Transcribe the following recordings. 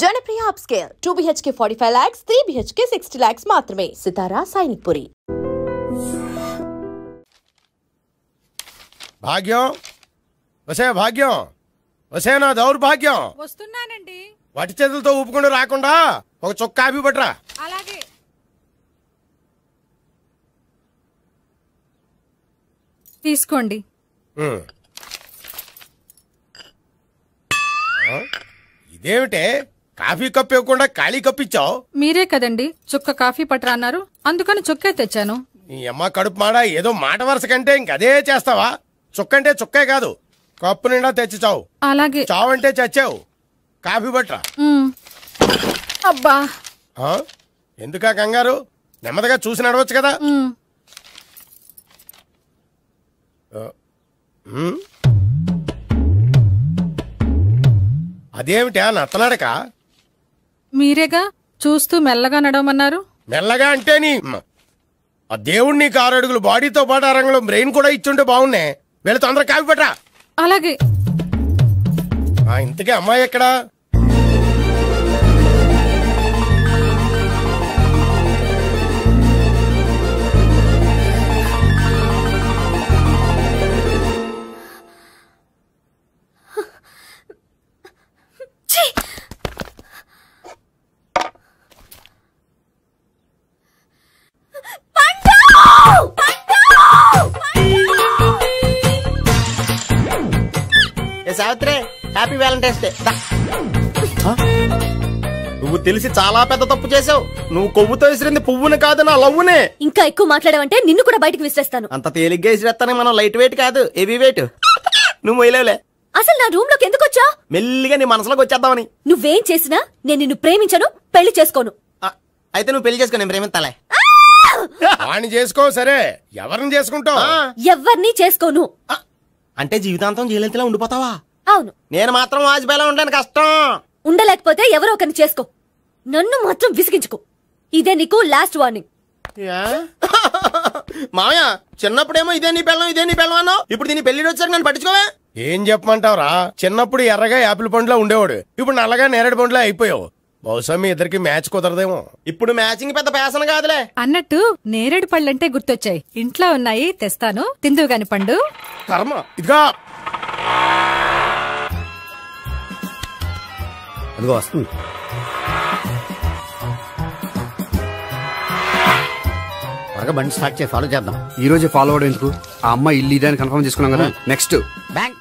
Janapriya upscale 2 BHK 45 lakhs, 3 BHK 60 lakhs మాత్రమే. సితారా సైనిక్పురి. భాగ్యం వసే నా దౌర్భాగ్యం. వస్తున్నానండి. వాటి చేతులతో ఊపుకుండా రాకుండా ఒక చొక్క కాఫీ పట్టరా. అలాగే. తీసుకోండి. ఇదేమిటే కాఫీ కప్ ఇవ్వకుండా ఖాళీ కప్ ఇచ్చావు? మీరే కదండి చుక్క కాఫీ పట్టరా అన్నారు, అందుకని చుక్కే తెచ్చాను. నీ అమ్మ కడుపు మాడ, ఏదో మాట వరుస కంటే ఇంకదే చేస్తావా? చుక్కంటే చుక్కే కాదు, కప్పు నిండా తెచ్చి చావు. అలాగే. చావంటే చచ్చావు. కాఫీ పట్టరా. అబ్బా, ఎందుకా కంగారు? నెమ్మదిగా చూసి నడవచ్చు కదా. అదేమిటా నత్తనడక? మీరేగా చూస్తూ మెల్లగా నడవమన్నారు. మెల్లగా అంటే నీ ఆ దేవుడు నీకు 6 అడుగులు బాడీతో పాటు 6 రంగులు బ్రెయిన్ కూడా ఇచ్చుంటే బాగున్నే. వీళ్ళు తొందరగా కాఫీ పట్టరా. అలాగే. ఇంతకీ అమ్మాయి ఎక్కడా? Savitri, happy Valentine's day. నువ్వు తెలిసి చాలా పెద్ద తప్పు చేసావు. నువ్వు కొవ్వుతో విసిరింది పువ్వుని కాదు, నా లవ్వునే. ఇంకా ఎక్కువ మాట్లాడవంటే నిన్ను కూడా బయటకు విసిరేస్తాను. అంత తేలిగ్గా విసిరేస్తానే. మనం లైట్ వెయిట్ కాదు, హెవీ వెయిట్. నువ్వు మొయ్యలేవులే. అసలు నా రూమ్ లోకి ఎందుకు వచ్చా? మెల్లిగా నీ మనసులోకి వచ్చేద్దామని. నువ్వేం చేసినా నేను నిన్ను ప్రేమించను, పెళ్లి చేసుకోను. అయితే నువ్వు పెళ్లి చేసుకో, నేను ప్రేమిస్తాలే. వాణ్ణి చేసుకో. సరే, ఎవరిని చేసుకుంటావు? ఎవరిని చేసుకోను. అంటే జీవితాంతం జయలలితలా ఉండిపోతావా? అవును. నేను మాత్రం వాజ్పేయిలా ఉండడానికి కష్టం. ఉండలేకపోతే ఎవరో ఒకరిని చేసుకో, నన్ను మాత్రం విసిగించుకో. ఇదే నీకు లాస్ట్ వార్నింగ్. మామయ్య, చిన్నప్పుడేమో ఇదే నీ పెళ్ళం అన్నావు. ఇప్పుడు దీని పెళ్లి వచ్చాక నన్ను పట్టించుకోవా? ఏం చెప్పమంటావురా? చిన్నప్పుడు ఎర్రగా యాపిల్ పండులో ఉండేవాడు, ఇప్పుడు నల్లగా నేరేడు పండులో అయిపోయావు. బహుశా మీ ఇద్దరికి మ్యాచ్ కుదరదేమో. ఇప్పుడు మ్యాచింగ్ పెద్ద పేసన కాదులే. అన్నట్టు నేరేడు పళ్ళంటే గుర్తొచ్చాయి. ఇంట్లో ఉన్నాయి, తెస్తాను, తిందువు గాని పండు. కర్మ. ఇదిగా అదిగో వస్తుంది. త్వరగా బండి స్టార్ట్ చేసి ఫాలో చేద్దాం. ఈ రోజే ఫాలో అవడం ఎందుకు? ఆ అమ్మాయి ఇల్లు ఇదని కన్ఫర్మ్ చేసుకున్నాం కదా. Next bank.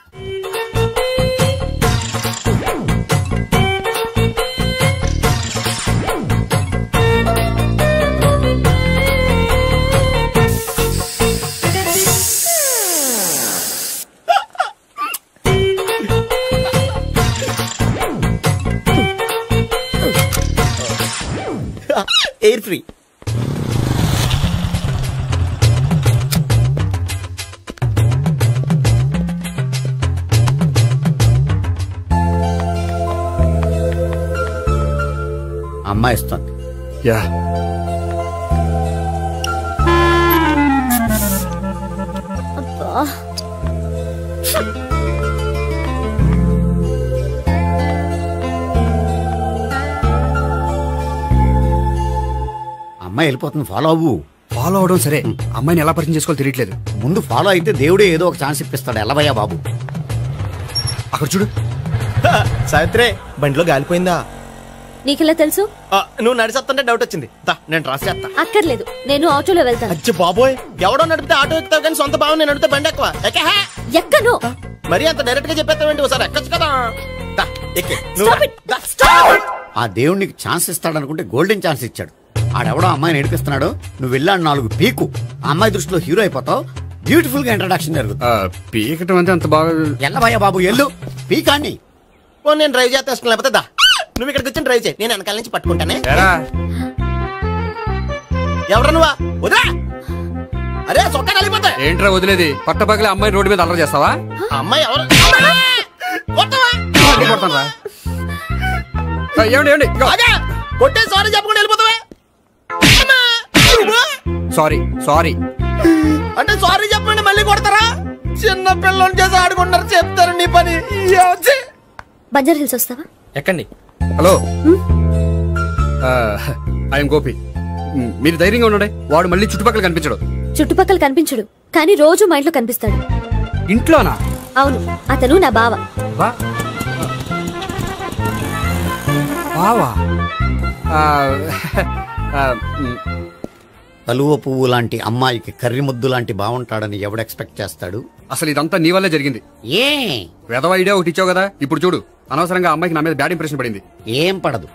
Air free. అమ్మాయి ఇస్తుంది. యా, అమ్మాయి వెళ్ళిపోతుంది, ఫాలో అవ్వు. ఫాలో అవడం సరే, అమ్మాయిని ఎలా పరిచయం చేసుకోవాలో తెలియట్లేదు. ముందు ఫాలో అయితే దేవుడే ఏదో ఒక ఛాన్స్ ఇప్పిస్తాడు. ఎల్లవయ్యా బాబు. అక్కడ చూడు. సావిత్రి, బండిలో గాలిపోయిందా? నీకెలా తెలుసు? నువ్వు నడిచేస్తుంటే డౌట్ వచ్చింది. నేను ట్రాస్ చేస్తా. అక్కర్లేదు, నేను ఆటోలో వెళ్తాను. అచ్చి బాబోయ్, ఎవడో నడిపితే ఆటో ఎక్కుతావు కానీ సొంత భావం నేను నడిపితే బండి ఎక్కువ. ఎక్కను. మరి అంత డైరెక్ట్ గా చెప్పేస్తావేంటి? ఒకసారి ఎక్కొచ్చు కదా. ఆ దేవుడు నీకు ఛాన్స్ ఇస్తాడనుకుంటే గోల్డెన్ ఛాన్స్ ఇచ్చాడు. ఆడెవడో అమ్మాయిని ఏడిపిస్తున్నాడు, నువ్వు వెళ్ళాడు 4 పీకు. ఆ అమ్మాయి దృష్టిలో హీరో అయిపోతావు. బ్యూటిఫుల్ గా ఇంట్రడక్షన్ జరుగుతుంది. పీకటం అంటే అంత బాగా. ఎల్లవయ్యా బాబు, ఎల్లు పీకాన్ని. నేను డ్రైవ్ చేస్తాను, లేకపోతే దా నువ్వు ఇక్కడికి వచ్చి డ్రైవ్ చేయి, నేను వెనకాల నుంచి పట్టుకుంటానే. ఎవరు నువ్వా? వదిలా. అరే చొక్కా కలిపోతా. ఏంట్రా వదిలేది? పట్టపగలే అమ్మాయి రోడ్డు మీద అల్లరి చేస్తావా? అమ్మాయి ఎవరు? కొట్టే సారీ చెప్పకుండా వెళ్ళిపోతావా? సారీ అంటే సారీ చెప్పండి మళ్ళీ కొడతారా? చిన్న పిల్లలు చేసి ఆడుకుంటారు, చెప్తారు నీ పని. బంజారా హిల్స్ వస్తావా? ఎక్కండి. Hello, I'm Gopi. మీరు ధైర్యంగా ఉండండి. వాడు మళ్ళీ చుట్టుపక్కల కనిపించడు. చుట్టుపక్కల కనిపించడు, కానీ రోజు మా ఇంట్లో కనిపిస్తాడు. ఇంట్లోనా? అవును, అతను నా బావ. బావా? కలువ పువ్వు లాంటి అమ్మాయికి కర్రి ముద్దు లాంటి బాగుంటాడని ఎవడు ఎక్స్పెక్ట్ చేస్తాడు? అసలు ఇదంతా నీ వల్లే జరిగింది. ఏ వెధవ ఐడియా ఒకటి ఇచ్చావు కదా, ఇప్పుడు చూడు. అనవసరంగా అమ్మాయికి నా మీద బ్యాడ్ ఇంప్రెషన్ పడింది. ఏం పడదు.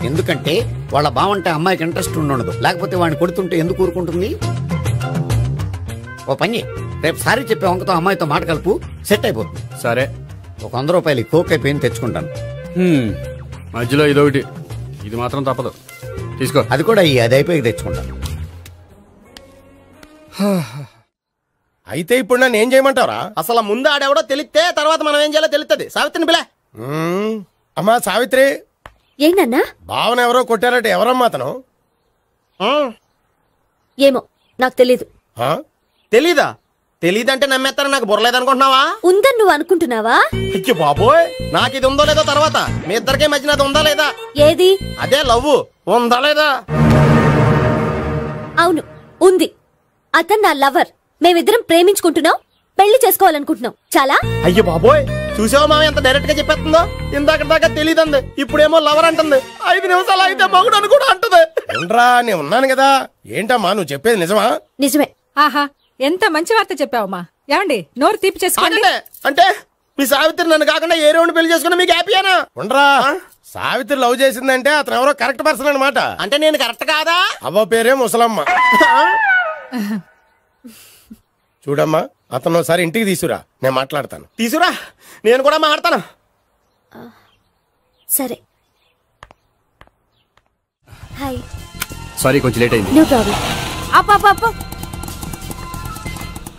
ఎందుకంటే వాళ్ళ బాగుంటే అమ్మాయికి ఇంట్రెస్ట్ ఉండదు. లేకపోతే వాడిని కొడుతుంటే ఎందుకు ఊరుకుంటుంది? ఓ పని, రేపు సారీ చెప్పే వంకతో అమ్మాయితో మాట కలుపు, సెట్ అయిపోతుంది. సరే, ఒక 100 రూపాయలు కోక్ అయిపోయింది, తెచ్చుకుంటాను. మధ్యలో ఇదొకటి, ఇది మాత్రం తప్పదు. తీసుకో. అది కూడా అది అయిపోయి తెచ్చుకుంటాను. అయితే ఇప్పుడు నన్ను ఏం చేయమంటావరా? అసలు ముందు ఆడెవడో తెలిస్తే తర్వాత మనం ఏం చేయాలో తెలుస్తుంది. సావిత్రిని పిల్ల. అమ్మా సావిత్రి, ఏంటన్నా? భావన ఎవరో కొట్టారట, ఎవరమ్మా అతను? ఏమో నాకు తెలీదు. తెలీదా? తెలీదంటే నమ్మేస్తారని నాకు బుర్రలేదనుకుంటున్నావా? ఉందని నువ్వు అనుకుంటున్నావా? అయ్యో బాబోయ్, నాకు ఇది ఉందో లేదో తర్వాత మీ ఇద్దరికే మధ్యన అది ఉందా లేదా? ఏది? అదే లవ్ ఉందా లేదా? అవును, ఉంది. అతను నా లవర్. మేమిద్దరం ప్రేమించుకుంటున్నాం, పెళ్లి చేసుకోవాలనుకుంటున్నాం. చాలా. అయ్యో బాబోయ్, చూసావా మామ ఎంత డైరెక్ట్ గా చెప్పేస్తుందో? ఇందాక దాకా తెలియదండి, ఇప్పుడేమో లవర్ అంటుంది. 5 నిమిషాలు అయితే మగుడు అని కూడా అంటుంది. ఏంట్రా, నేను ఉన్నాను కదా. ఏంటమ్మా నువ్వు చెప్పేది నిజమా? నిజమే. ఆహా, ఎంత మంచి వార్త చెప్పావమ్మా. ఏమండి, నోరు తీపి చేసుకోండి. అంటే మీ సావిత్రి నన్ను కాకుండా ఏ రౌండ్ పెళ్లి చేసుకున్నా మీకు హ్యాపీయేనా? ఉండరా, సావిత్రి లవ్ చేసిందంటే అతను ఎవరో కరెక్ట్ పర్సన్ అనమాట. అంటే నేను కరెక్ట్ కాదా? అవ్వ పేరే ముసలమ్మ. చూడమ్మా, అతను ఒకసారి ఇంటికి తీసుకురా, నేను మాట్లాడతాను. తీసురా, నేను కూడా మాట్లాడతాను. సరే. హాయ్. సారీ, కొంచెం లేట్ అయింది. No problem. అప్ప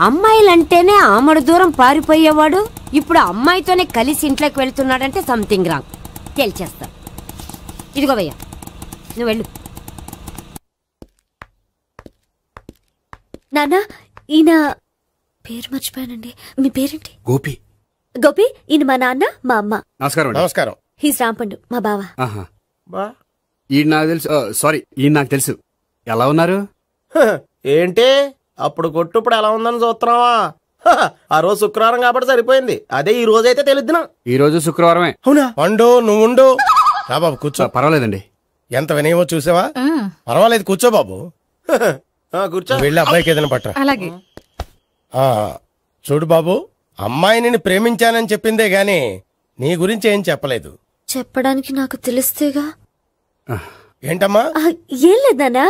అమ్మాయిలంటేనే ఆమడు దూరం పారిపోయేవాడు ఇప్పుడు అమ్మాయితోనే కలిసి ఇంట్లోకి వెళ్తున్నాడంటే సంథింగ్ రాంగ్. తేల్చేస్తా. ఇదిగో భయ్యా, నువ్వు వెళ్ళు. నాన్న, ఈయన పేరు మర్చిపోయానండి. మీ పేరేంటి? గోపి. గోపి, ఈయన మా నాన్న, మా అమ్మ. నమస్కారం. నమస్కారం. హీస్ రాంపండు, మా బావ. ఈయన నాకు తెలుసు. సారీ, ఈయన నాకు తెలుసు. ఎలా ఉన్నారు? ఏంటి అప్పుడు కొట్టు ఇప్పుడు ఎలా ఉందని చూస్తున్నావా? ఆ రోజు శుక్రవారం కాబట్టి సరిపోయింది. అదే ఈ రోజు అయితే తెలుద్దునా. ఈ రోజు శుక్రవారమే. అవునా? పండు నువ్వు ఉండు. రా బాబు కూర్చో. పర్వాలేదండి. ఎంత వినయమో చూసావా? పర్వాలేదు, కూర్చో బాబు. కూర్చో. వెళ్ళి అబ్బాయికి ఏదైనా పట్ట. అలాగే. చూడు బాబు, అమ్మాయిని నేను ప్రేమించానని చెప్పిందే గాని నీ గురించి ఏం చెప్పలేదు. చెప్పడానికి నాకు తెలిస్తేగా. ఏంటమ్మా? ఏం లేదు నాన్న,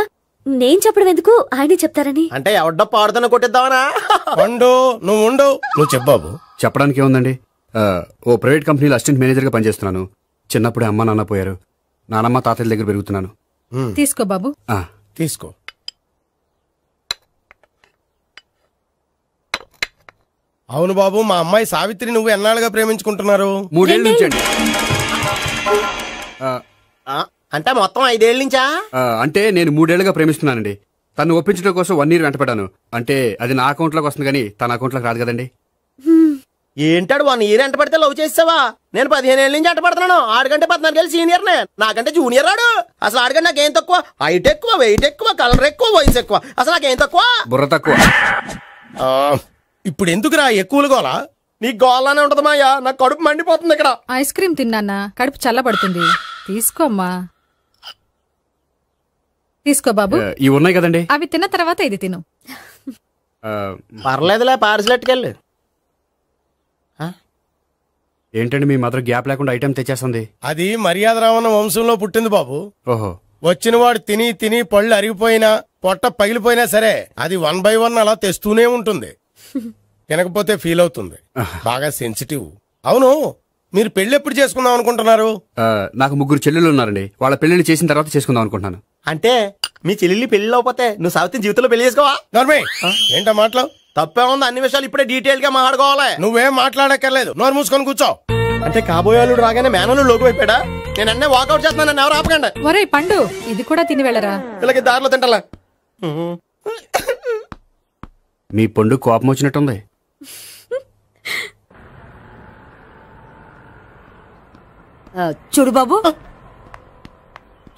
నేను చెప్పడం ఎందుకు, ఆయనే చెప్తారని. అంటే ఎవడ్డో పాడుతున్నా కొట్టిద్దామనా? పండు నువ్వు ఉండు. నువ్వు చెప్పు బాబు. చెప్పడానికి ఏముందండి, ఓ ప్రైవేట్ కంపెనీలో అసిస్టెంట్ మేనేజర్ గా పనిచేస్తున్నాను. చిన్నప్పుడే అమ్మ నాన్న పోయారు. నానమ్మ తాతయ్య దగ్గర పెరుగుతున్నాను. తీసుకో బాబు. తీసుకో. అవును బాబు, మా అమ్మాయి సావిత్రి నువ్వు ఎన్నాళ్ళుగా ప్రేమించుకుంటున్నారు? 3 ఏళ్ళ నుంచి అండి. అంటే మొత్తం 5 ఏళ్ళ నుంచా? అంటే నేను 3 ఏళ్లుగా ప్రేమిస్తున్నానండి. తను ఒప్పించడం కోసం 1 year వెంటపడ్డాను. అంటే అది నా అకౌంట్ లోకి వస్తుంది కానీ తన అకౌంట్ లోకి రాదు కదండి. ఏంటాడు 1 year ఎంట పడితే లవ్ చేసావా? నేను 15 ఏళ్ళ నుంచి ఎంట పడుతున్నాను. ఆడికంటే 14 ఏళ్ళు సీనియర్ నే, నాకంటే జూనియర్ రాడు. అసలు ఆడికంటే నాకేం తక్కువ? హైట్ ఎక్కువ, వెయిట్ ఎక్కువ, కలర్ ఎక్కువ, వయసు ఎక్కువ. అసలు నాకేం తక్కువ? బుర్ర తక్కువ. ఇప్పుడు ఎందుకురా ఎక్కువలు గోలా? నీకు గోళ్ళనే ఉంటది మాయా, నాకు కడుపు మండిపోతుంది ఇక్కడ. ఐస్ క్రీమ్ తిన్నానా, కడుపు చల్లబడుతుంది. తీసుకోమ్మా. తీసుకో బాబు. ఇవి ఉన్నాయి కదండి, అవి తిన్న తర్వాత ఇది తిను. పర్లేదులే, పార్సిలెట్కెళ్ళి. ఏంటండి మీ మదర్ గ్యాప్ లేకుండా ఐటెం తెచ్చేస్తుంది? అది మర్యాద రావణ వంశంలో పుట్టింది బాబు. ఓహో. వచ్చిన వాడు తిని తిని పళ్ళు అరిగిపోయినా పొట్ట పగిలిపోయినా సరే అది 1 by 1 అలా తెస్తూనే ఉంటుంది. తినకపోతే ఫీల్ అవుతుంది. బాగా సెన్సిటివ్. అవును, మీరు పెళ్లి ఎప్పుడు చేసుకుందాం అనుకుంటున్నారు? నాకు 3 చెల్లెలు ఉన్నారండి. వాళ్ళ పెళ్లిని చేసిన తర్వాత చేసుకుందాం అనుకుంటున్నాను. అంటే మీ చెల్లెల్ని పెళ్లి అవ్వకపోతే నువ్వు సావిత్రి జీవితంలో పెళ్లి చేసుకోవా? ఏంటో మాటలు? తప్పే ఉంది, అన్ని విషయాలు ఇప్పుడే డీటెయిల్ గా మాట్లాడుకోవాలి. నువ్వేం మాట్లాడక్కర్లేదు, నోరు మూసుకొని కూర్చో. అంటే కాబోయేవాళ్ళు రాగానే మేనలు లోకి అయిపోయాడా? నేను అన్నీ వాకౌట్ చేస్తున్నాను, ఎవరు ఆపకండి. ఒరే పండు, ఇది కూడా తిని వెళ్ళరా. వీళ్ళకి దారిలో తింటలా. మీ పండు కోపం వచ్చినట్టుంది. చూడు బాబు,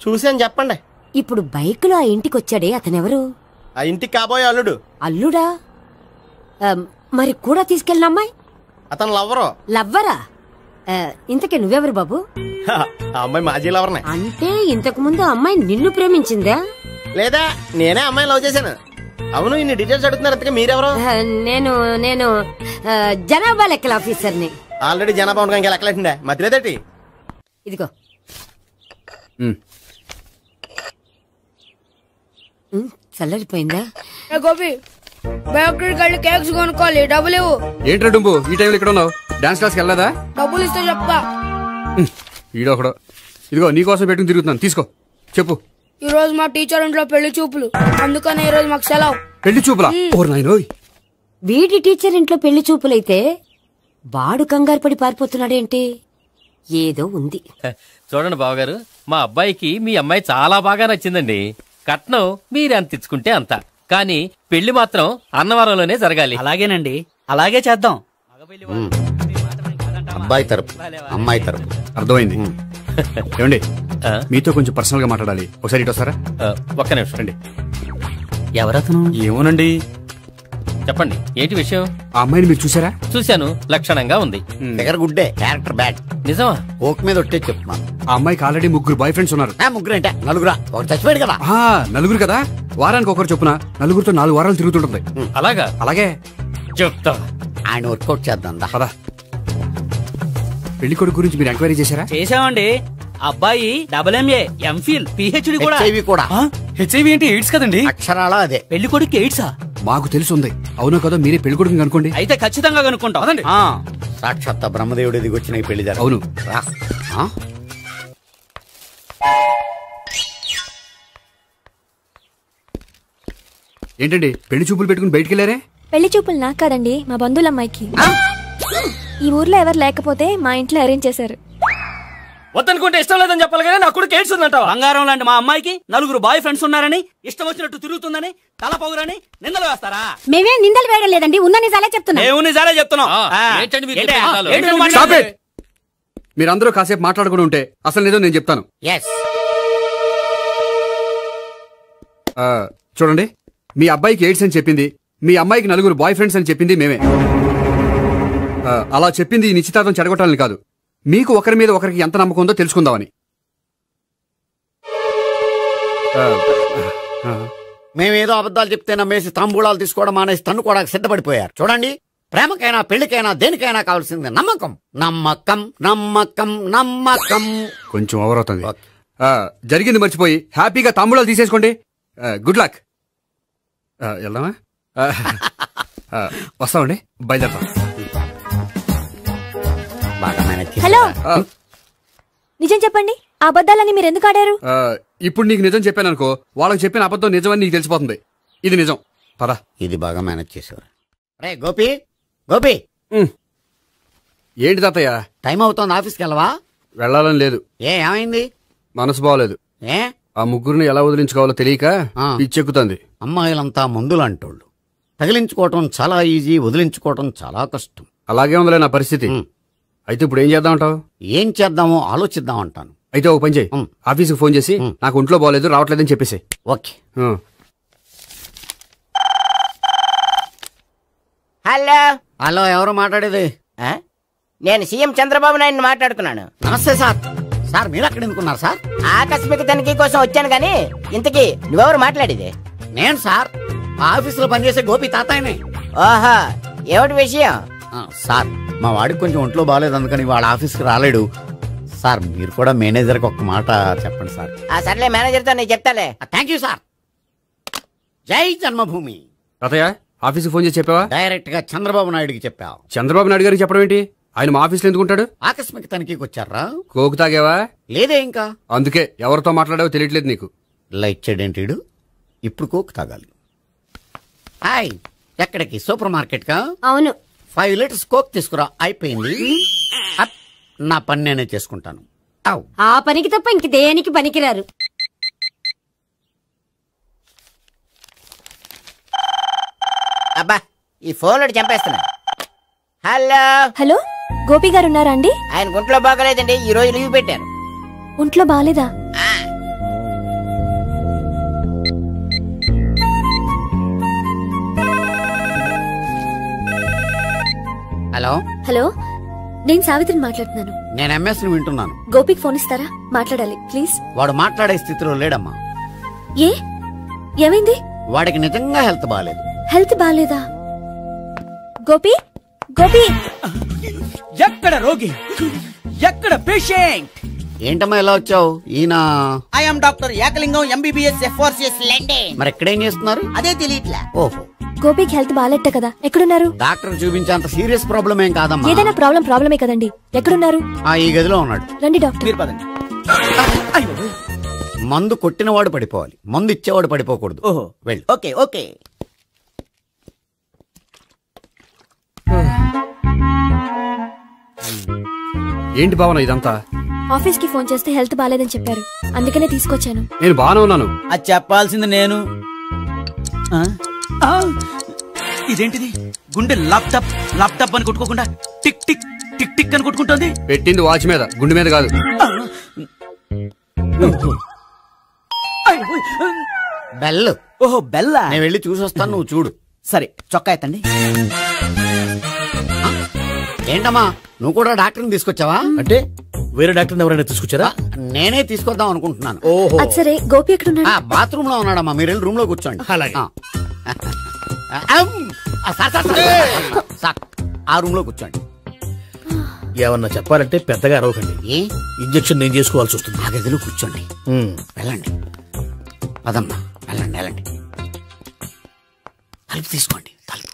చూసాను చెప్పండి. ఇప్పుడు బైక్లో ఆ ఇంటికి వచ్చాడే అతనెవరు? ఆ ఇంటికి కాబోయే అల్లుడు. అల్లుడా? మరి కూడా తీసుకెళ్ళిన అమ్మాయి? అతను లవ్వరు. లవ్వరా? ఇంతకీ నువ్వెవరు బాబు? ఆ అమ్మాయి మాజీ లవర్నే. అంటే ఇంతకు ముందు అమ్మాయి నిన్ను ప్రేమించిందా? లేదా నేనే అమ్మాయిని లవ్ చేశాను. అవును, ఇన్ని డీటెయిల్స్ అడుగుతున్నారు. అంతగా మీరెవరు? నేను జనాభా లెక్కల ఆఫీసర్ని. ఆల్రెడీ జనాభా ఉండగా ఇంకా లెక్కలేటండే మధ్యలేదేటి? ఇదిగో చల్లరిపోయిందా? గోపి బయోక్రిట్ వెళ్ళి కేక్స్ కొనుక్కోవాలి, డబ్బులు ఇవ్వు. ఏంట్రా డుంబు ఈ టైంలో ఇక్కడ ఉన్నావు? డాన్స్ క్లాస్కి వెళ్ళదా? డబ్బులు ఇస్తే చెప్తా. ఈడొకడు. ఇదిగో నీకోసం పెట్టుకుని తిరుగుతున్నాను, తీసుకో. చెప్పు. ఈ రోజు మా టీచర్ ఇంట్లో పెళ్లి చూపులు, అందుకని ఈ రోజు మాకు సెలవు. పెళ్లి చూపులా? ఓర్ నాయనోయ్. వీడి టీచర్ ఇంట్లో పెళ్లి చూపులైతే వాడు కంగారు పడి పారిపోతున్నాడేంటి? ఏదో ఉంది. చూడండి బావగారు, మా అబ్బాయికి మీ అమ్మాయి చాలా బాగా నచ్చిందండి. కట్నం మీరెంత ఇచ్చుకుంటే అంత, కానీ పెళ్లి మాత్రం అన్నవరంలోనే జరగాలి. అలాగేనండి, అలాగే చేద్దాం. అబ్బాయి తరపు అమ్మాయి తరపు. అర్థమైంది. ఏమండి మీతో కొంచెం పర్సనల్ గా మాట్లాడాలి, ఒకసారి ఇటు వస్తారా? ఒక్క నిమిషం అండి. ఎవరతను? ఏమోనండి. చెప్పండి, ఏంటి విషయం? ఆ అమ్మాయిని మీరు చూసారా? చూశాను, లక్షణంగా ఉంది. దగ్గర గుడ్డే, క్యారెక్టర్ బ్యాడ్. నిజమా? ఓక్ మీద ఒట్టే చెప్తున్నాను. ఆ అమ్మాయికి ఆల్రెడీ 3 బాయ్ ఫ్రెండ్స్ ఉన్నారు. 3 అంటే 4? ఒకటి చచ్చిపోయాడు కదా. 4 కదా, వారానికి ఒకరు చొప్పున 4తో 4 వారాలు తిరుగుతుంటుంది. అలాగా? అలాగే చెప్తా. ఆయన వర్కౌట్ చేద్దాం పదా. పెళ్లి కొడుకు గురించి మీరు ఎంక్వైరీ చేశారా? చేసామండి. అబ్బాయి MA, MPhil, PhD కూడా. హెచ్ఐవి అంటే ఎయిడ్స్ కదండి? అక్షరాలా అదే. పెళ్లి కొడుకు ఎయిడ్సా? మాకు తెలుసుంది. అవునో కదా, మీరే పెళ్లి కొడుకుని కనుకోండి. అయితే ఖచ్చితంగా కనుక్కుంటాం. సాక్షాత్ బ్రహ్మదేవుడి దిగొచ్చిన ఈ పెళ్లి అవును. ఏంటండి పెళ్లి చూపులు పెట్టుకుని బయటికి వెళ్ళారే? పెళ్లి చూపులు నాకు కాదండి, మా బంధువుల అమ్మాయికి. ఈ ఊర్లో ఎవరు లేకపోతే మా ఇంట్లో అరేంజ్ చేశారు. వద్దనుకుంటే ఇష్టం లేదని చెప్పాలి కానీ నా కొడుకు ఎయిడ్స్ ఉందంటావా? బంగారం లాంటి మా అమ్మాయికి 4 బాయ్ ఫ్రెండ్స్ ఉన్నారని, ఇష్టం వచ్చినట్టు తిరుగుతుందని, తల పౌరని నిందలు వేస్తారా? మేమే నిందలు వేయడం లేదండి, ఉన్న నిజాలే చెప్తున్నాం. నిజాలే చెప్తున్నాం. మీరందరూ కాసేపు మాట్లాడుకుని ఉంటే అసలు నిజం నేను చెప్తాను. చూడండి, మీ అబ్బాయికి ఎయిడ్స్ అని చెప్పింది, మీ అమ్మాయికి 4 బాయ్ ఫ్రెండ్స్ అని చెప్పింది మేమే. అలా చెప్పింది ఈ నిశ్చితార్థం చెడగొట్టాలని కాదు, మీకు ఒకరి మీద ఒకరికి ఎంత నమ్మకం ఉందో తెలుసుకుందామని. మేమేదో అబద్ధాలు చెప్తే నమ్మేసి తాంబూలాలు తీసుకోవడం మానేసి తన్నుకోవడానికి సిద్ధపడిపోయారు. చూడండి, ప్రేమకైనా పెళ్లికైనా దేనికైనా కావాల్సింది నమ్మకం. నమ్మకం నమ్మకం నమ్మకం. కొంచెం ఓవర్ అవుతుంది. జరిగింది మర్చిపోయి హ్యాపీగా తాంబూలాలు తీసేసుకోండి. Good luck. వెళ్దామా? వస్తామండి, బయలుదేరతాం. హలో, నిజం చెప్పండి, ఆ అబద్ధాలని మీరు ఎందుకు ఆడారు? ఇప్పుడు నీకు నిజం చెప్పాను అనుకో, వాళ్ళకి చెప్పిన అబద్ధం నిజమని నీకు తెలిసిపోతుంది. ఇది నిజం, పదా. ఇది బాగా మేనేజ్ చేసేవారు. రే గోపి, గోపి. ఏంటి తాతయ్య? టైం అవుతోంది, ఆఫీస్కి వెళ్ళవా? వెళ్ళాలని లేదు. ఏమైంది? మనసు బాగోలేదు. ఆ 3 ఎలా వదిలించుకోవాలో తెలియక పిచ్చెక్కుతుంది. అమ్మాయిలంతా మందులంటోళ్ళు. తగిలించుకోవటం చాలా ఈజీ, వదిలించుకోవటం చాలా కష్టం. అలాగే ఉందిలే నా పరిస్థితి. అయితే ఇప్పుడు ఏం చేద్దామంటావు? ఏం చేద్దామో ఆలోచిద్దాం అంటాను. అయితే ఒక పని చేయి, ఆఫీస్కి ఫోన్ చేసి నాకు ఒంట్లో బాగోలేదు రావట్లేదని చెప్పేసి. ఓకే. హలో. హలో, ఎవరు మాట్లాడేది? నేను సీఎం చంద్రబాబు నాయుడు మాట్లాడుతున్నాను. నమస్తే సార్. సార్ మీరు అక్కడ ఎందుకున్నారు సార్? ఆకస్మిక తనిఖీ కోసం వచ్చాను గానీ ఇంతకీ నువ్వెవరు మాట్లాడేది? నేను సార్, ఆఫీసులో పనిచేసే గోపి తాతాయనే. ఓహో, ఏమిటి విషయం? సార్, మా వాడికి కొంచెం ఒంట్లో బాగాలేదు, అందుకని వాళ్ళ ఆఫీస్కి రాలేడు. సార్, మీరు కూడా మేనేజర్కి ఒక మాట చెప్పండి సార్. సర్లే, మేనేజర్తో నేను చెప్తాలే. Thank you sir. జై జన్మభూమి. తాతయ్య, ఆఫీస్కి ఫోన్ చేసి చెప్పావా? డైరెక్ట్ గా చంద్రబాబు నాయుడుకి చెప్పావు. చంద్రబాబు నాయుడు గారికి చెప్పడం ఏంటి? ఆయన మా ఆఫీస్లో ఎందుకుంటాడు? ఆకస్మిక తనిఖీకి వచ్చారా? కోకు తాగావా? లేదే ఇంకా. అందుకే ఎవరితో మాట్లాడావో తెలియట్లేదు నీకు. లైట్ చేయడేంటిడు? ఇప్పుడు కోక్ తాగాలి. హాయ్, ఎక్కడికి? సూపర్ మార్కెట్ కా? అవును. 5 లీటర్స్ కోక్ తీసుకురా. అయిపోయింది. నా పని నేనే చేసుకుంటాను. ఆ పనికి తప్ప ఇంక దేనికి పనికిరారు. అబ్బా, ఈ ఫోన్ చంపేస్తున్నా. హలో. హలో, గోపి గారు ఉన్నారా అండి? ఆయన ఒంట్లో బాగలేదండి, ఈ రోజు లీవ్ పెట్టారు. ఒంట్లో బాగాలేదా? హలో హలో, నేను సావిత్రిని మాట్లాడుతున్నాను. నేను ఎంఎస్ ని వింటున్నాను. గోపికి ఫోన్ ఇస్తారా? మాట్లాడాలి ప్లీజ్. వాడు మాట్లాడే స్థితిలో లేడమ్మా. ఏ ఏమైంది? వాడికి నిజంగా హెల్త్ బాగాలేదు. హెల్త్ బాగాలేదా? గోపి గోపి, ఎక్కడ రోగి, ఎక్కడ పేషెంట్? ఏంటమ్మా ఎలా వచ్చావు? ఈయన I'm doctor Ekalingam MBBS FRCS London. మరి ఎక్కడేం చేస్తున్నారు? అదే తెలియట్లా. ఓహో, గోపికి హెల్త్ బాగాలెట్ట కదా, ఎక్కడున్నారు? డాక్టర్ చూపించేంత సీరియస్ ప్రాబ్లం ఏం కాదమ్మా. ఏదైనా ప్రాబ్లమే కదండి. ఎక్కడున్నారు? ఈ గదిలో ఉన్నాడు. రండి డాక్టర్. మీరు పదండి. మందు కొట్టినవాడు పడిపోవాలి, మందు ఇచ్చేవాడు పడిపోకూడదు. ఓహో, వెళ్ళి. Okay okay. ఏంటి భావన ఇదంతా? ఆఫీస్ కి ఫోన్ చేస్తే హెల్త్ బాగాలేదని చెప్పారు, అందుకనే తీసుకొచ్చాను. నేను బాగానే ఉన్నాను. అది చెప్పాల్సింది నేను. ఇదేంటిది? గుండె లాప్టాప్ లాప్టాప్ అని కొట్టుకోకుండా టిక్ టిక్ టిక్ టిక్ అని కొట్టుకుంటుంది. పెట్టింది వాచ్ మీద, గుండె మీద కాదు. బెల్. ఓహో బెల్లా. నేను వెళ్ళి చూసొస్తాను, నువ్వు చూడు. సరే, చొక్కా ఎత్తండి. ఏంటమ్మా, నువ్వు కూడా డాక్టర్ని తీసుకొచ్చావా? అంటే వేరే డాక్టర్ ఎవరైనా తీసుకొచ్చారా? నేనే తీసుకొద్దాం అనుకుంటున్నాను. ఓహో, అది సరే, గోపి ఎక్కడున్నాడు? బాత్రూమ్ లో ఉన్నాడమ్మా, మీరు వెళ్ళి రూమ్ లో కూర్చోండి. అలాగే. సార్, ఆ రూమ్ లో కూర్చోండి. ఏమన్నా చెప్పాలంటే పెద్దగా అరవకండి. ఏ ఇంజెక్షన్ నేను చేసుకోవాల్సి వస్తుంది. ఆ గదిలో కూర్చోండి. వెళ్ళండి, పదమ్మా, వెళ్ళండి వెళ్ళండి. తలుపు తీసుకోండి, తలుపు.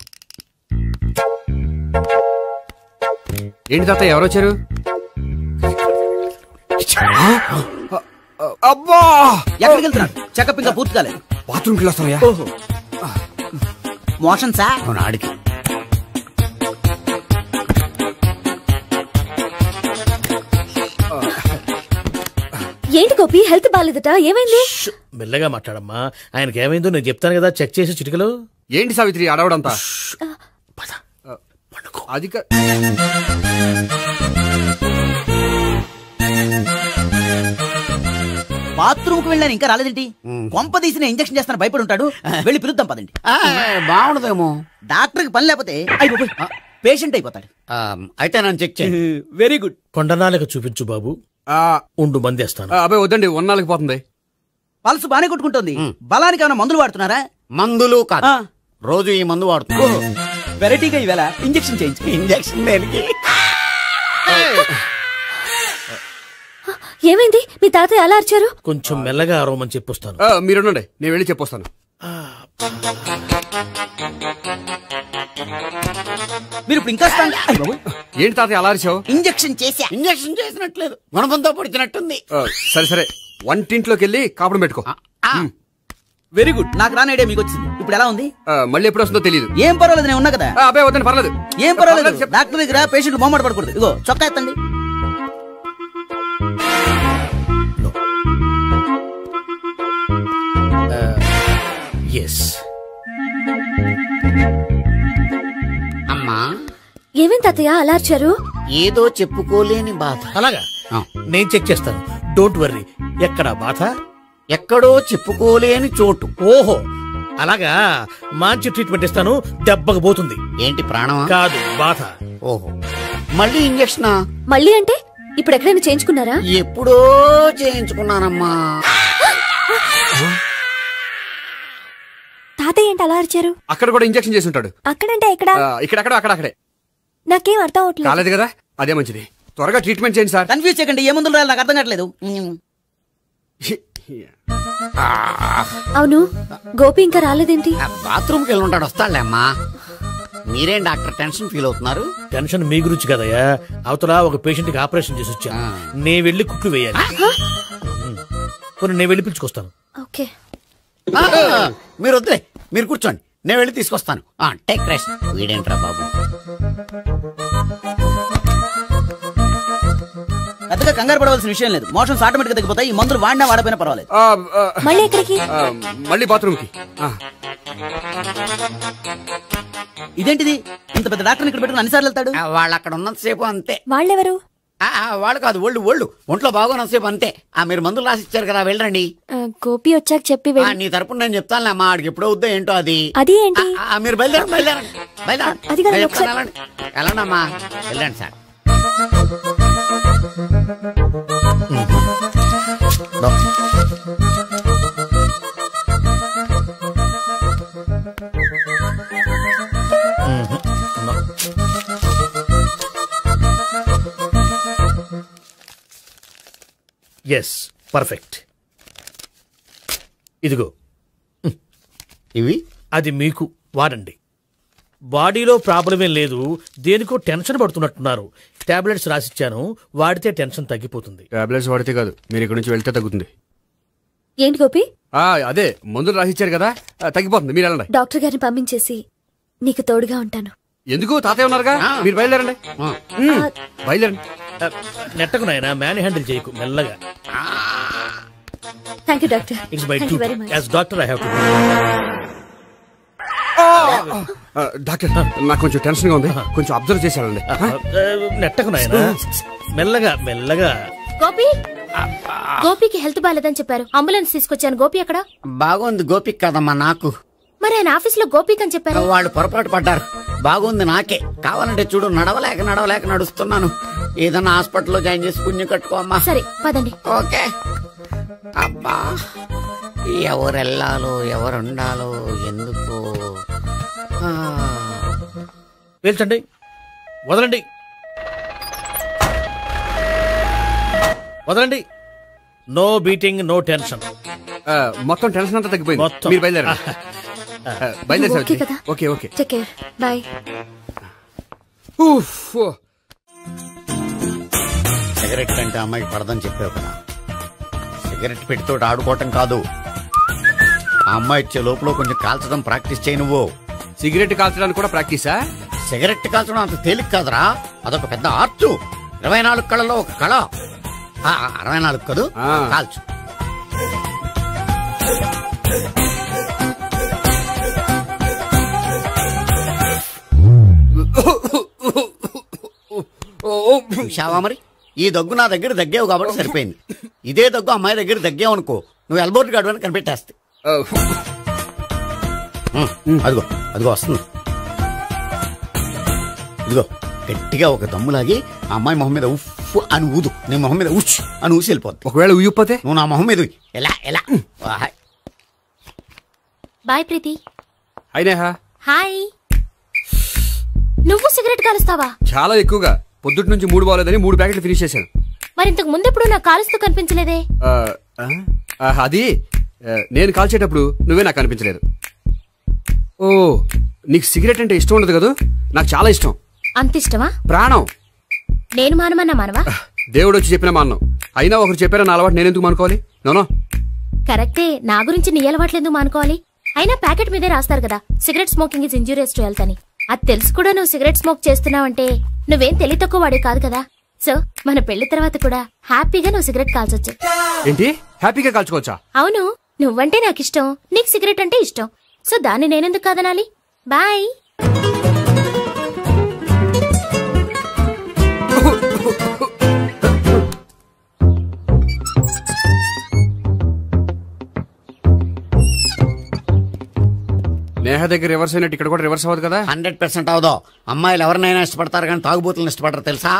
ఏంటి తాత, ఎవరు వచ్చారు? అబ్బా, ఎక్కడికి వెళ్తున్నాడు? చెకప్ ఇంకా పూర్తి కాలేదు. బాత్రూమ్కి వస్తానయ్యా. ఓహో, మోషన్ సార్. అవును, ఆడికి. ఏంటి గోపి, హెల్త్ బాగాలేదట, ఏమైంది? మెల్లగా మాట్లాడమ్మా. ఆయనకి ఏమైందో నేను చెప్తాను కదా, చెక్ చేసి చిటికలు. ఏంటి సావిత్రి అడవడంతా? అది బాత్రూమ్ కు వెళ్ళాను, ఇంకా రాలేదేంటి? కొంప తీసిన ఇంజక్షన్ చేస్తాను భయపడి ఉంటాడు. వెళ్ళి పిలుద్దాం పదండి. బాగుండదేమో. డాక్టర్ కి పని లేకపోతే పేషెంట్ అయిపోతాడు. అయితే నన్ను చెక్ చేయండి. Very good. కొండనాలకు చూపించు బాబు. ఉండు, మందేస్తాను. అబ్బాయి వద్దండి, ఉన్నాళ్ళకి పోతుంది. పల్సు బానే కొట్టుకుంటుంది. బలానికి ఏమైనా మందులు వాడుతున్నారా? మందులు కాదు, రోజు ఈ మందు వాడుతున్నా. వెరైటీగా ఈవేళ ఇంజక్షన్ చేయించు. ఇంజక్షన్ దేనికి? ఏమైంది? మీ తాతయ్య అలా అరిచారు? కొంచెం మెల్లగా అరవమని చెప్పొస్తాను. మీరుండండి, నేను వెళ్ళి చెప్పొస్తాను. మీరు ఇప్పుడు ఇంకా ఏంటి తాతయ్య అలా అరిచావు? ఇంజక్షన్ చేసా. ఇంజక్షన్ చేసినట్లేదు, గుణపంతో పొడిచినట్టుంది. సరే సరే, వంటింట్లోకి వెళ్ళి కాపుడు పెట్టుకో. Very good. నాకు రాని ఐడియా మీకు వచ్చింది. ఇప్పుడు ఎలా ఉంది? మళ్ళీ ఎప్పుడు వస్తుందో తెలియదు. ఏం పర్వాలేదు, నేను ఉన్నా కదా. అబ్బాయి వద్దని, పర్లేదు. ఏం పర్వాలేదు. డాక్టర్ దగ్గర పేషెంట్ మొహమాట పడకూడదు. ఇగో చొక్కా ఎత్తండి. అమ్మా, ఏమేం తాతయ్య అలా అరిచారు? ఏదో చెప్పుకోలేని బాధ. అలాగా, నేను చెక్ చేస్తాను. Don't worry. ఎక్కడ బాధ? ఎక్కడో చెప్పుకోలేని చోటు. ఓహో, అలాగా. మంచి ట్రీట్మెంట్ ఇస్తాను, దెబ్బకు పోతుంది. ఏంటి, ప్రాణమా? కాదు, బాధ. ఓహో, మళ్ళీ ఇంజక్షనా? మళ్ళీ అంటే ఇప్పుడు ఎక్కడైనా చేయించుకున్నారా? ఎప్పుడో చేయించుకున్నానమ్మా. తాతయ్య ఏంటి అలా అరిచారు? అక్కడ కూడా ఇంజక్షన్ చేసి ఉంటాడు. అక్కడంటే ఎక్కడ? ఇక్కడక్కడ అక్కడక్కడే. నాకేం అర్థం అవట్లేదు. కాలేదు కదా, అదే మంచిది. త్వరగా ట్రీట్మెంట్ చేయండి సార్. కన్ఫ్యూజ్ చేయకండి. ఏ మందులు రాయాలి నాకు అర్థం కావట్లేదు. అవును, గోపి ఇంకా రాలేదేంటి? బాత్రూమ్కి వెళ్ళి ఉంటాడు, వస్తాడులే అమ్మా. మీరేం డాక్టర్ టెన్షన్ ఫీల్ అవుతున్నారు? టెన్షన్ మీ గురించి కదయ్యా. అవతల ఒక పేషెంట్ కి ఆపరేషన్ చేసి వచ్చా, నేను వెళ్ళి కుట్లు వేయాలి. నేను వెళ్ళి పిలుచుకొస్తాను. ఓకే, మీరు వద్దులే, మీరు కూర్చోండి, నేను వెళ్ళి తీసుకొస్తాను. Take rest. వీడేంట్రా బాబు, పెద్దగా కంగారు పడవలసిన విషయం లేదు. మోషన్స్ ఆటోమేటిక్ గా తగ్గిపోతాయి. ఈ మందులు వాడినా వాడపోయినా పర్వాలేదు. మళ్ళీ ఎక్కడికి? మళ్ళీ బాత్రూమ్కి. ఇదేంటిది? ఇంత పెద్ద డాక్టర్ ఇక్కడ పెట్టుకుని అన్నిసార్లు వెళ్తాడు? వాళ్ళు అక్కడ ఉన్నంతసేపు అంతే. వాళ్ళెవరు? వాళ్ళు కాదు ఒళ్ళు ఒంట్లో బాగోనంతసేపు అంతే. మీరు మందులు రాసి ఇచ్చారు కదా, వెళ్ళండి. గోపి వచ్చాక చెప్పి నీ తరపున నేను చెప్తానులే అమ్మా, ఆడికి ఎప్పుడో వద్దో ఏంటో అది. అది ఏంటి? మీరు బయలుదేరండి. వెళ్ళండి అమ్మా, వెళ్ళండి సార్. Yes, perfect. ఇదిగో ఇవి, అది మీకు వాడండి. బాడీలో ప్రాబ్లం ఏం లేదు, దేనికో టెన్షన్ పడుతున్నట్టున్నారు. టాబ్లెట్స్ రాసిచ్చాను, వాడితే టెన్షన్ తగ్గిపోతుంది. టాబ్లెట్స్ వాడితే కాదు, మీరు ఇక్కడ నుంచి వెళ్తే తగ్గుతుంది. ఏంటి గోపి? అదే మందులు రాసిచ్చారు కదా, తగ్గిపోతుంది. మీరు వెళ్ళండి. డాక్టర్ గారిని పంపించేసి నీకు తోడుగా ఉంటాను. ఎందుకు? తాతయ్య ఉన్నారుగా, మీరు బయలుదేరండి. బయలుదేరండి. నెట్టకు నాయనా, మ్యాన్ హ్యాండిల్ చేయకు, మెల్లగా. Thank you doctor. It's my duty as doctor. I have to. Doctor, నాకు కొంచెం టెన్షన్ గా ఉంది, కొంచెం అబ్జర్వ్ చేశానండి. నెట్టకు నాయనా, మెల్లగా. గోపికి హెల్త్ బాలేదని చెప్పారు, అంబులెన్స్ తీసుకొచ్చాను. గోపి అక్కడ బాగుంది. గోపిక్ కదమ్మా, నాకు. మరి ఆయన ఆఫీస్ లో గోపిక్ అని చెప్పారు. వాళ్ళు పొరపాటు పడ్డారు. బాగుంది నాకే. కావాలంటే చూడు, నడవలేక నడుస్తున్నాను. ఏదన్నా హాస్పిటల్లో జాయిన్ చేసి పుణ్యం కట్టుకోమ్మా. సరే పదండి. ఓకే. అబ్బా, ఎవరెళ్ళాలో ఎవరుండాలో ఎందుకు. పేల్చండి, వదలండి. No beating, no tension. మొత్తం టెన్షన్ అంతా తగ్గిపోయింది. మీరు బయలుదేరండి. Okay. Take care, bye. Cigarette కంటే అమ్మాయికి పడదని చెప్పావు కదా. సిగరెట్ పెడితో ఆడుకోవటం కాదు, ఆ అమ్మాయి ఇచ్చే లోపల కొంచెం కాల్చడం ప్రాక్టీస్ చేయి. నువ్వు సిగరెట్ కాల్చడానికి కూడా ప్రాక్టీసా? సిగరెట్ కాల్చడం అంత తేలిక కాదురా, అదొక పెద్ద ఆర్ట్. 24 కళలో ఒక కళ. 64 కదూ, కాల్చు. చూశావా మరి, ఈ దగ్గు నా దగ్గర దగ్గేవు కాబట్టి సరిపోయింది. ఇదే దగ్గు అమ్మాయి దగ్గర దగ్గేవు అనుకో, నువ్వు ఎల్బోర్డ్ గాడు అని కనిపెట్టేస్తే. అదిగో వస్తుంది. ఇదిగో గట్టిగా ఒక దమ్ములాగి ఆ అమ్మాయి మొహం మీద ఉఫ్ అని ఊదు, నీ మొహం మీద ఉచ్ అని ఊసి వెళ్ళిపోద్ది. ఒకవేళ ఊయకపోతే నువ్వు నా మొహం మీద ఎలా. బాయ్ ప్రీతి. హాయ్. నువ్వు సిగరెట్ కాలుస్తావా? చాలా ఎక్కువగా. పొద్దుటి నుంచి 3 బాలేదని 3 ప్యాకెట్లు ఫినిష్ చేశాను. మరి ఇంతకు ముందెప్పుడు నాకు కాలుస్తూ కనిపించలేదే? అది నేను కాల్చేటప్పుడు నువ్వే నాకు కనిపించలేదు. ఓ, నీకు సిగరెట్ అంటే ఇష్టం ఉండదు కదా? నాకు చాలా ఇష్టం. అంత ఇష్టమా? ప్రాణం. నేను మానవా? దేవుడు వచ్చి చెప్పిన మానం. అయినా ఒకరు చెప్పారా నా అలవాటు నేనెందుకు మానుకోవాలి? నోనో. కరెక్టే, నా గురించి నీ అలవాట్లు ఎందుకు మానుకోవాలి? అయినా ప్యాకెట్ మీదే రాస్తారు కదా, cigarette smoking is injurious to health అని. అది తెలుసు కూడా నువ్వు సిగరెట్ స్మోక్ చేస్తున్నావంటే నువ్వేం తెలివి తక్కువ వాడే కాదు కదా. సో మన పెళ్లి తర్వాత కూడా హ్యాపీగా నువ్వు సిగరెట్ కాల్చొచ్చు. ఏంటి? హ్యాపీగా కాల్చుకోవచ్చా? అవును, నువ్వంటే నాకు ఇష్టం, నీకు సిగరెట్ అంటే ఇష్టం. సో దాన్ని నేనెందుకు కాదనాలి? బాయ్. నేహ దగ్గర రివర్స్ అయినట్టు ఇక్కడ కూడా రివర్స్ అవ్వదు కదా? 100% అవదో. అమ్మాయిలు ఎవరినైనా ఇష్టపడతారు కానీ తాగుబోతులను ఇష్టపడరు తెలుసా?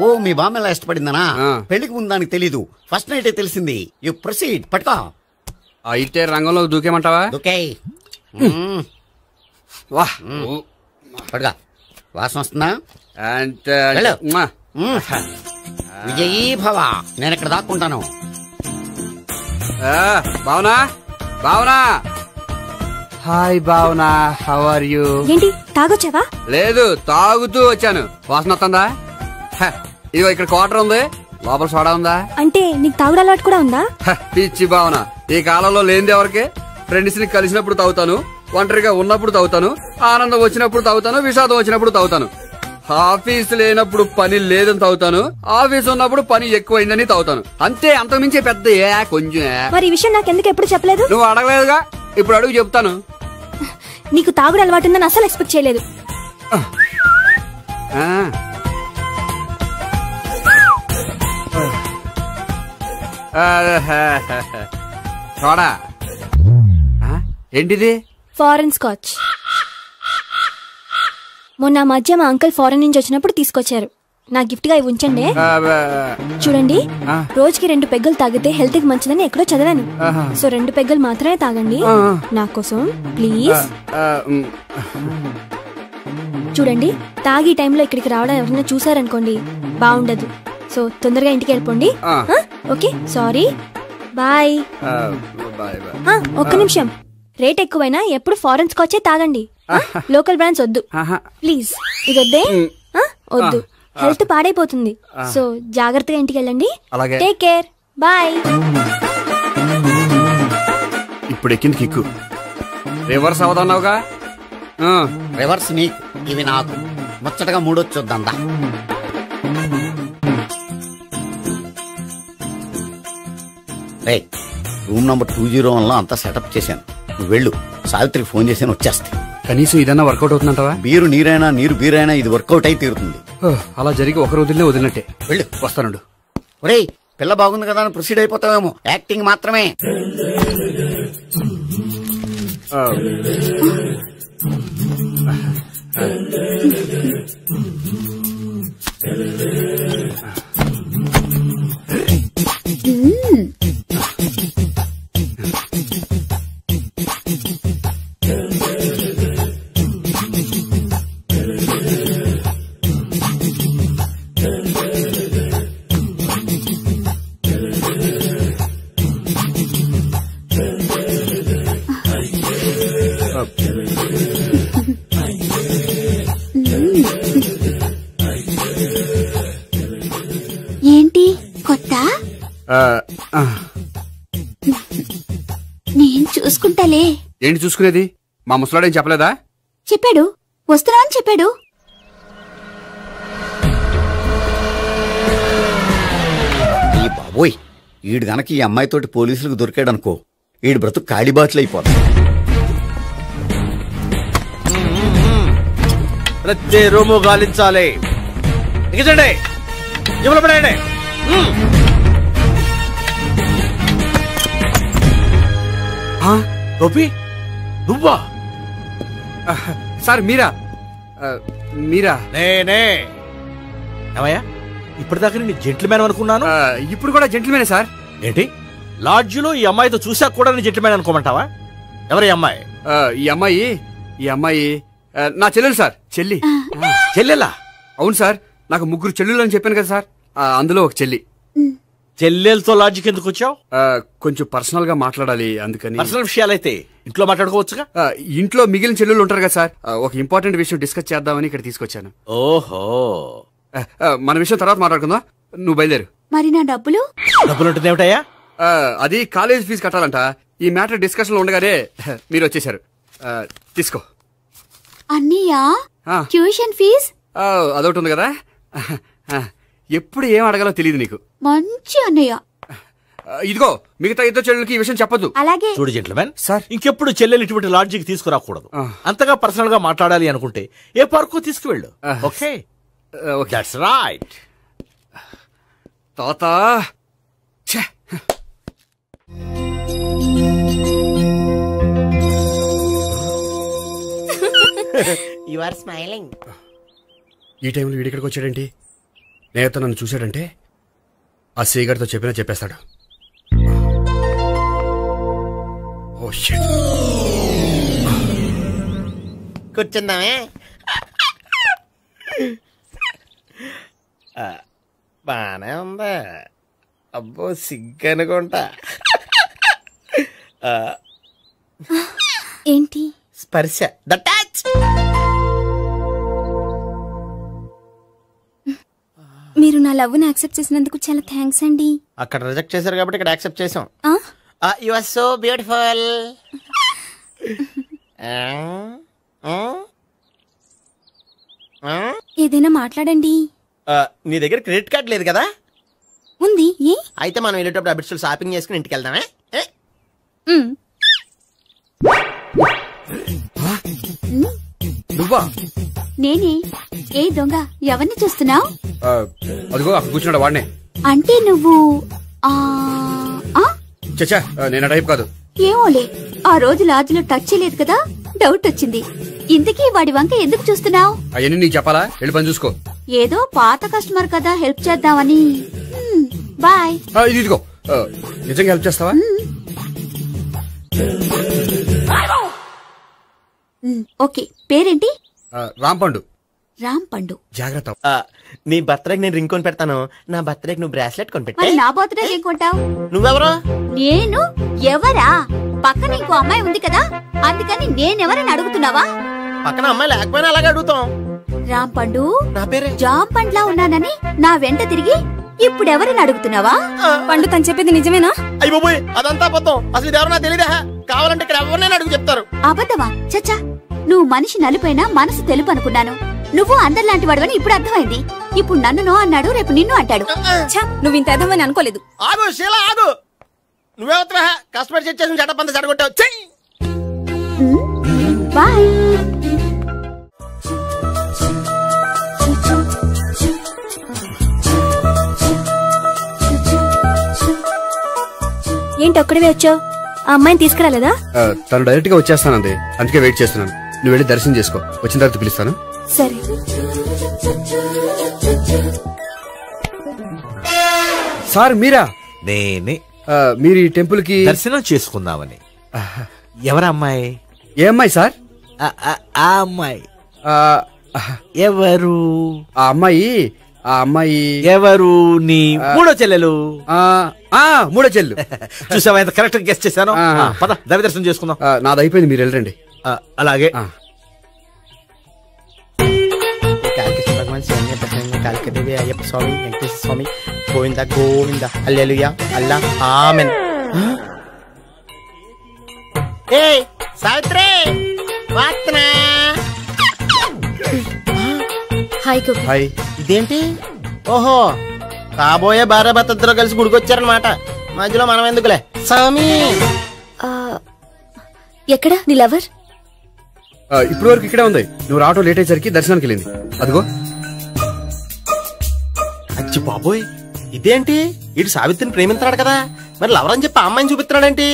ఓ, మీ బామ్మ ఎలా ఇష్టపడిందనా? పెళ్లికి ముందు దానికి తెలీదు, ఫస్ట్ నైటే తెలిసింది. You proceed. పట్టుకో. అయితే రంగంలో దూకేమంటావా? దూకే. పట్టుగా. వాసన వస్తుందా? విజయీ భవ. నేను ఇక్కడ దాక్కుంటాను. Bhavana. Hi Bhavana, how are you? ఏంటి తాగొచ్చావా? లేదు, తాగుతూ వచ్చాను. వాసన వస్తుందా? ఇదిగో ఇక్కడ క్వార్టర్ ఉంది, లోపల సోడా ఉందా? అంటే నీకు తాగుడు అలవాటు కూడా ఉందా? పిచ్చి భావన, ఈ కాలంలో లేనిది ఎవరికి? ఫ్రెండ్స్ ని కలిసినప్పుడు తాగుతాను, ఒంటరిగా ఉన్నప్పుడు తాగుతాను, ఆనందం వచ్చినప్పుడు తాగుతాను, విషాదం వచ్చినప్పుడు తాగుతాను. ఆఫీస్ లేనప్పుడు పని లేదని తాగుతాను, ఆఫీస్ ఉన్నప్పుడు పని ఎక్కువైందని తాగుతాను. అంతే, అంతకుమించే పెద్ద కొంచెం. మరి ఈ విషయం నాకెందుకు ఎప్పుడు చెప్పలేదు? నువ్వు అడగలేదుగా, ఇప్పుడు అడుగు చెప్తాను. నీకు తాగుడు అలవాటు ఉందని అసలు ఎక్స్పెక్ట్ చేయలేదు. సోడా ఏంటిది? Foreign scotch. మొన్న మధ్య మా అంకుల్ ఫారెన్ నుంచి వచ్చినప్పుడు తీసుకొచ్చారు. నా గిఫ్ట్ గా ఇవి ఉంచండి. చూడండి, రోజుకి 2 పెగ్గులు తాగితే హెల్త్ కి మంచిదని ఎక్కడో చదివాను. సో 2 పెగ్గులు మాత్రమే తాగండి నా కోసం ప్లీజ్. చూడండి, తాగి టైంలో ఇక్కడికి రావడం ఎవరైనా చూసారనుకోండి బాగుండదు. సో తొందరగా ఇంటికి వెళ్ళిపోండి. Okay, sorry, bye. ఒక్క నిమిషం, రేట్ ఎక్కువైనా ఎప్పుడు ఫారెన్ స్కాచే తాగండి. లోకల్ బ్రాండ్స్ వద్దు ప్లీజ్. ఇది వద్దే, వద్దు, హెల్త్ పాడైపోతుంది. సో జాగ్రత్తగా ఇంటికి వెళ్ళండి. Take care, bye. ఇప్పుడు ఎక్కింది కిక్కు. రివర్స్ అవదన్నావుగా? రివర్స్ నీకు, ఇవి నాకు. ముచ్చటగా మూడొచ్చొద్దా? రూమ్ నంబర్ 201 లో అంతా సెటప్ చేశాను. నువ్వు వెళ్ళు, సావిత్రికి ఫోన్ చేశాను, వచ్చేస్తే. కనీసం ఇదన్నా వర్కౌట్ అవుతుందంటావా? బీరు నీరైనా నీరు బీరైనా ఇది వర్కౌట్ అయి తీరుతుంది. అలా జరిగి ఒక రోజులే వదిలినట్టే. వెళ్ళు, వస్తానుండు. ఒరేయ్, పిల్ల బాగుంది కదా అని ప్రొసీడ్ అయిపోతావేమో. యాక్టింగ్ మాత్రమే. ఏంటి కొత్త? నేను చూసుకుంటాలే. ఏంటి చూసుకునేది? మా ముసలాడేం చెప్పలేదా? చెప్పాడు, వస్తున్నా అని చెప్పాడు. ఈ బాబోయ్, ఈడు గనక ఈ అమ్మాయితోటి పోలీసులకు దొరికాడనుకో, ఈడు బ్రతుకు కాళీబాట్లు అయిపోతాడు. ప్రతి రూము గాలించాలి. ఎగచండి, జబ్బులు పడండి. గోపి, నువ్వా? సార్ మీరా? మీరా? నేనే. ఏమయ్యా, ఇప్పటిదాకా నేను జెంట్లమ్యాన్ అనుకున్నాను. ఇప్పుడు కూడా జెంట్లమ్యానే సార్. ఏంటి, లాడ్జిలో ఈ అమ్మాయితో చూసాక కూడా నేను జెంట్లమ్యాన్ అనుకోమంటావా? ఎవరి అమ్మాయి? ఈ అమ్మాయి నా చెల్లెలు సార్. చెల్లెలా? అవును సార్, నాకు 3 చెల్లెలు అని చెప్పాను కదా సార్, అందులో ఒక చెల్లి. చెల్లెలతో లాడ్జికి ఎందుకు వచ్చావు? కొంచెం పర్సనల్ గా మాట్లాడాలి, అందుకని. పర్సనల్ విషయాలైతే ఇంట్లో మాట్లాడుకోవచ్చుగా. ఇంట్లో మిగిలిన చెల్లెలు ఉంటారు కదా సార్, ఒక ఇంపార్టెంట్ విషయం డిస్కస్ చేద్దామని ఇక్కడ తీసుకొచ్చాను. ఓహో, మన విషయం తర్వాత మాట్లాడుకుందాం, నువ్వు బయలుదేరు. మరి నా డబ్బులు? డబ్బులు ఉంటుందేమిటయ్యా? అది కాలేజ్ ఫీజు కట్టాలంట. ఈ మ్యాటర్ డిస్కషన్ లో ఉండగానే మీరు వచ్చేసారు. తీసుకో. అన్నయ్యా, ట్యూషన్ ఫీజ్? అదొకటి ఉంది కదా, ఎప్పుడు ఏం అడగాలో తెలియదు నీకు. మంచి అన్నయ్య. ఇదిగో, మిగతా 2 చెల్లెలకి ఈ విషయం చెప్పొద్దు. అలాగే. చూడు జెంట్లమెన్ సార్, ఇంకెప్పుడు చెల్లెలు ఇటువంటి లాడ్జికి తీసుకురాకూడదు. అంతగా పర్సనల్ గా మాట్లాడాలి అనుకుంటే ఏ పార్కు తీసుకువెళ్ళు. Okay, that's right. తాత యు ఆర్ స్మైలింగ్. ఈ టైంలో వీడిక్కడికి వచ్చాడేంటి? నేత నన్ను చూశాడంటే ఆ సీగారితో చెప్పేస్తాడు. Oh shit. కూర్చుందామే. బానే ఉందా? అబ్బో, సిగ్గనుకుంటా. ఏంటి? స్పర్శ, ద టచ్. మీరు నా లవ్ ని యాక్సెప్ట్ చేసినందుకు చాలా థ్యాంక్స్ అండి. అక్కడ రిజెక్ట్ చేశారు కాబట్టి ఇక్కడ యాక్సెప్ట్ చేసాం. You are so beautiful. ఏదైనా మాట్లాడండి. నీ దగ్గర క్రెడిట్ కార్డ్ లేదు కదా? ఉంది. అయితే మనం వెళ్ళేటప్పుడు అబిట్స్ షాపింగ్ చేసుకుని ఇంటికి వెళ్దామే. నువ్వా? నేనే. ఏ దొంగ, ఎవరిని చూస్తున్నావు? అదిగో అక్కడ కూర్చున్నాడు వాడినే. అంటే నువ్వు చచ్చా నేను టైప్ కాదు. ఏమోలే, ఆ రోజు లాడ్జ్లో టచ్ చేయలేదు కదా, డౌట్ వచ్చింది. ఇంతకీ వాడి వంక ఎందుకు చూస్తున్నావు? అవన్నీ నీకు చెప్పాలా? వెళ్ళి పని చూసుకో. ఏదో పాత కస్టమర్ కదా, హెల్ప్ చేద్దామని. బాయ్. ఇదిగో, నిజంగా హెల్ప్ చేస్తావా? ఓకే, పేరేంటి? రాంపండు. రాంపండు. జాగ్రత్త. నీ బర్త్డేకి నేను రింగ్ కొని పెడతాను, నా బర్త్డేకి నువ్వు బ్రాస్లెట్ కొని పెట్టా. నా బర్త్డే ఏం కొంటావు? నువ్వెవరో? నేను ఎవరా? పక్కన ఇంకో అమ్మాయి ఉంది కదా, అందుకని నేనెవరని అడుగుతున్నావా? పక్కన అమ్మాయి లేకపోయినా అలాగే అడుగుతాం. రాంపండు, నా పేరే జామ్ పండ్లా ఉన్నానని నా వెంట తిరిగి ఇప్పుడెవరని అడుగుతున్నావా? పండు తను చెప్పేది నిజమేనా? అయ్య బాబోయ్, అదంతా అబద్ధం. అసలు ఇది ఎవరో నాకు తెలియదా? కావాలంటే ఇక్కడ ఎవరినైనా అడుగు చెప్తారు. అబద్ధమా? చచ్చా, నువ్వు మనిషి నలుపైనా మనసు తెలుపు అనుకున్నాను. నువ్వు అందరిలాంటి వాడవని ఇప్పుడు అర్థమైంది. ఇప్పుడు నన్ను నో అన్నాడు, రేపు నిన్ను అంటాడు. నువ్వు ఇంత అర్థమని అనుకోలేదు. ఆగు శీలా, ఆగు. నువ్వేవత్తవా? కస్టమర్ చెక్ చేసి చెడ్డ పంత చెడగొట్టావు. బాయ్. ఏంటి ఒక్కడివే వచ్చావు? ఆ అమ్మాయిని తీసుకురాలేదా? తను డైరెక్ట్ గా వచ్చేస్తానంది, అందుకే వెయిట్ చేస్తున్నాను. నువ్వు వెళ్ళి దర్శనం చేసుకో, వచ్చిన తర్వాత పిలుస్తాను. సరే. సార్ మీరా? నేనే. మీరు ఈ టెంపుల్ కి దర్శనం చేసుకుందామని. ఎవరు అమ్మాయి? ఏ అమ్మాయి సార్? ఆ అమ్మాయి ఎవరు? ఆ అమ్మాయి ఎవరు? నీ మూడో చెల్లెలు. మూడో చెల్లు. చూసావా ఎంత కరెక్ట్ గెస్ట్ చేశాను. పద దైవ దర్శనం చేసుకుందాం. నాది అయిపోయింది, మీరు వెళ్ళండి. అలాగే. కాళికదేవి, అయ్యప్ప స్వామి, వెంకటేశ్వర స్వామి, గోవింద గోవింద, హల్లెలూయా, అల్లా, ఆమెన్. ఏయ్ సావిత్రి, వాత్నా. హాయ్ గోపి. హాయ్. ఇదేంటి? ఓహో, కాబోయే భార్య భర్త ఇద్దరు కలిసి గుడికొచ్చారనమాట. మధ్యలో మనం ఎందుకులే స్వామి. ఎక్కడ నీ లవర్? ఇప్పుడు వరకు ఇక్కడే ఉంది. నువ్వు రావటం లేట్ అయ్యేసరికి దర్శనానికి వెళ్ళింది. అదిగో. అచ్చి బాబోయ్, ఇదేంటి? ఇటు సావిత్రిని ప్రేమిస్తున్నాడు కదా, మరి లవర్ అని చెప్పి అమ్మాయిని చూపిస్తున్నాడేంటి?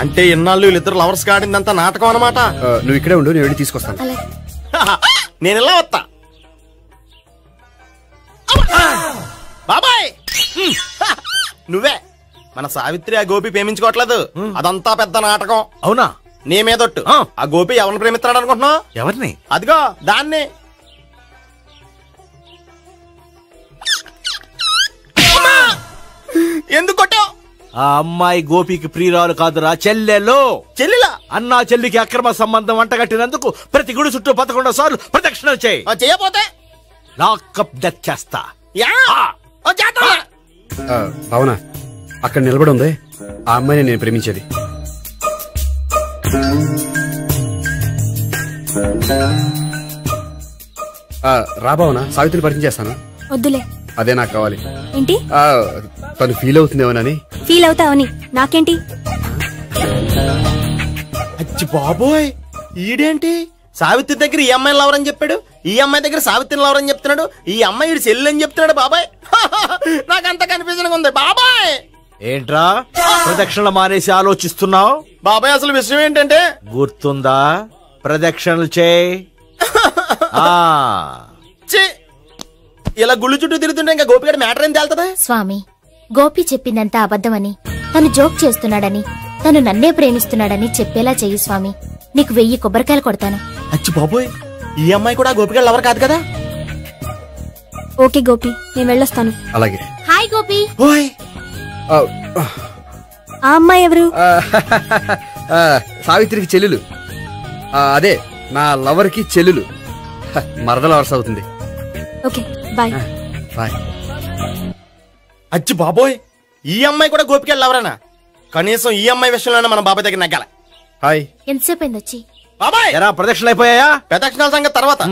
అంటే ఇన్నాళ్ళు వీళ్ళిద్దరు లవర్స్ కాడిందంతా నాటకం అనమాట. నువ్వు ఇక్కడే ఉండు, నేను వెళ్ళి తీసుకొస్తాను. నేను ఇలా వస్తా. బాబాయ్, నువ్వే. మన సావిత్రి ఆ గోపి ప్రేమించుకోవట్లేదు, అదంతా పెద్ద నాటకం. అవునా? నీ మీదొట్టు. ఆ గోపి ఎవరిని ప్రేమిస్తున్నాడు అనుకుంటున్నావు? ఎవరిని? అదిగో దాన్ని. ఎందుకు కొట్టావు? ఆ అమ్మాయి గోపికి ప్రియురాలు కాదురా, చెల్లెలు. చెల్లెలా? అన్నా చెల్లికి అక్రమ సంబంధం వంటగట్టినందుకు ప్రతి గుడి చుట్టూ 11 సార్లు ప్రదక్షిణలు చేయి. చేయపోతే లాకప్ డెత్ చేస్తా. భావన, అక్కడ నిలబడి ఉంది ఆ అమ్మాయిని నేను ప్రేమించేది. రా భావన, సావిత్రిని పరిచయం చేస్తాను. వద్దులే. అదే నాకు కావాలి. ఏంటి? తను ఫీల్ అవుతుందేమోనని. ఫీల్ అవుతావని నాకేంటి? అచ్చి బాబోయ్, ఈడేంటి సావిత్రి దగ్గర ఈ అమ్మాయిని లవరని చెప్పాడు, ఈ అమ్మాయి దగ్గర సావిత్రిని లవరని చెప్తున్నాడు, ఈ అమ్మాయి చెల్లి అని చెప్తున్నాడు. బాబాయ్, నాకంత కన్ఫ్యూజన్ ఉంది బాబాయ్. ఏంట్రా ప్రదక్షిణలు మానేసి ఆలోచిస్తున్నావు? బాబాయ్, అసలు విషయం ఏంటంటే, గుర్తుందా? ప్రదక్షిణలు చేయి. ఇలా గుళ్ళు చుట్టూ తిరుగుతుంటే ఇంకా గోపిగడ మ్యాటర్ ఏం తేలుతుందా? స్వామి, గోపి చెప్పిందంతా అబద్ధమని, తను జోక్ చేస్తున్నాడని, తను నన్నే ప్రేమిస్తున్నాడని చెప్పేలా చెయ్యి స్వామి. నీకు 1000 కొబ్బరికాయలు కొడతాను. అచ్చి బాబోయ్, ఈ అమ్మాయి కూడా గోపిగడ లవర్ కాదు కదా? ఓకే గోపి, నేను వెళ్ళొస్తాను. అలాగే. హాయ్ గోపి. ఆ అమ్మాయి ఎవరు? సావిత్రికి చెల్లెలు. అదే నా లవర్ కి చెల్లెలు. మరదల వరుస అవుతుంది. Okay, bye. బాయ్. అచ్చి బాబోయ్, ఈ అమ్మాయి కూడా గోపిగడ లవరేనా? కనీసం ఈ అమ్మాయి విషయంలోనే మన బాబాయ్ దగ్గర నగ్గాల. హాయ్. ఎంతసేపు అయింది వచ్చి? బాబాయ్, ప్రదక్షిణలు అయిపోయాయా? ప్రదక్షిణాల సంగతి తర్వాత.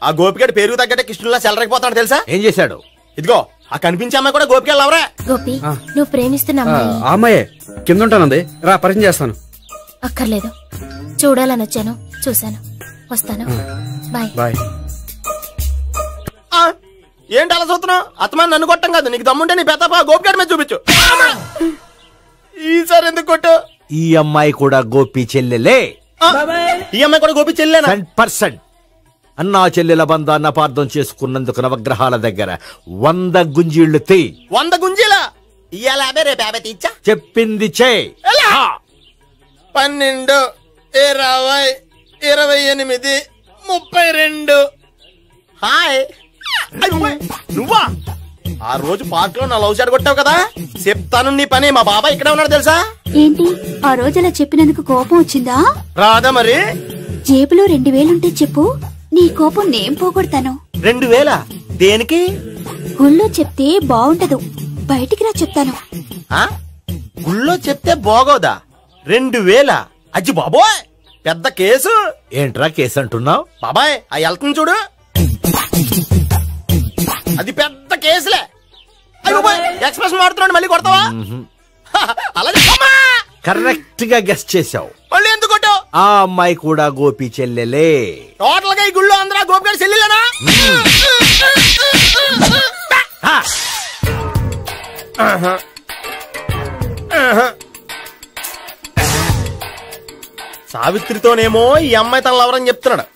ఆ గోపిగడ పేరు తగ్గట్టే కృష్ణులా చెలరైపోతాడు తెలుసా? ఏం చేశాడు? ఇదిగో ఆ కనిపించే అమ్మాయి కూడా గోపిగడ లవరే. గోపి, నువ్వు ప్రేమిస్తున్న అమ్మాయి ఆ అమ్మాయే కింద ఉంటానంది. రా, పరిచయం చేస్తాను. అక్కర్లేదు, చూడాలని వచ్చాను, చూశాను, వస్తాను. బాయ్. బాయ్. ఏంటి అలా చూస్తున్నావు? అత్తమాని నన్ను కొట్టం కాదు, నీకు దమ్ముంటే నీ పెద్ద గోపిగాడి మీద చూపించు. ఈసారి ఎందుకు కొట్టు? ఈ అమ్మాయి కూడా గోపి చెల్లెలే. ఈ అమ్మాయి కూడా గోపి చెల్లెనా? 100%. అన్నా చెల్లెల బంధాన్ని అపార్థం చేసుకున్నందుకు నవగ్రహాల దగ్గర 100 గుంజీళ్లు తీ. 100 గుంజీలా? ఇవాళ 50, రేపు 50 తీచ్చా. చెప్పింది చే. 12, 20, 28, 32. హాయ్. నువ్వా? ఆ రోజు పార్క్ లో నా లవ్ షాట్ కొట్టావు కదా, చెప్తాను నీ పని. మా బాబాయ్ ఇక్కడే ఉన్నాడు తెలుసా? ఏంటి ఆ రోజు అలా చెప్పినందుకు కోపం వచ్చిందా? రాదా మరి? జేబులో 2000 ఉంటే చెప్పు, నీ కోపం నేను పోగొడతాను. 2000? దేనికి? గుళ్ళో చెప్తే బాగుంటదు, బయటికి రా చెప్తాను. గుళ్ళో చెప్తే బాగోదా? 2000? అజ్జి బాబోయ్, పెద్ద కేసు. ఏంట్రా కేసు అంటున్నావు? బాబాయ్ ఆ వెళ్తుంది చూడు, అది పెద్ద కేసులే. ఎక్స్ప్రెస్ మారుతున్నాడు, మళ్ళీ కొడతావా? అలాగే కరెక్ట్ గా గెస్ట్ చేశావు. మళ్ళీ ఎందుకు కొట్టావు? ఆ అమ్మాయి కూడా గోపి చెల్లెలే. టోటల్ గా ఈ గుళ్ళో అందరూ గోపిగాడి చెల్లెలేనా? సావిత్రితోనేమో ఈ అమ్మాయి తన లవరని చెప్తున్నాడు,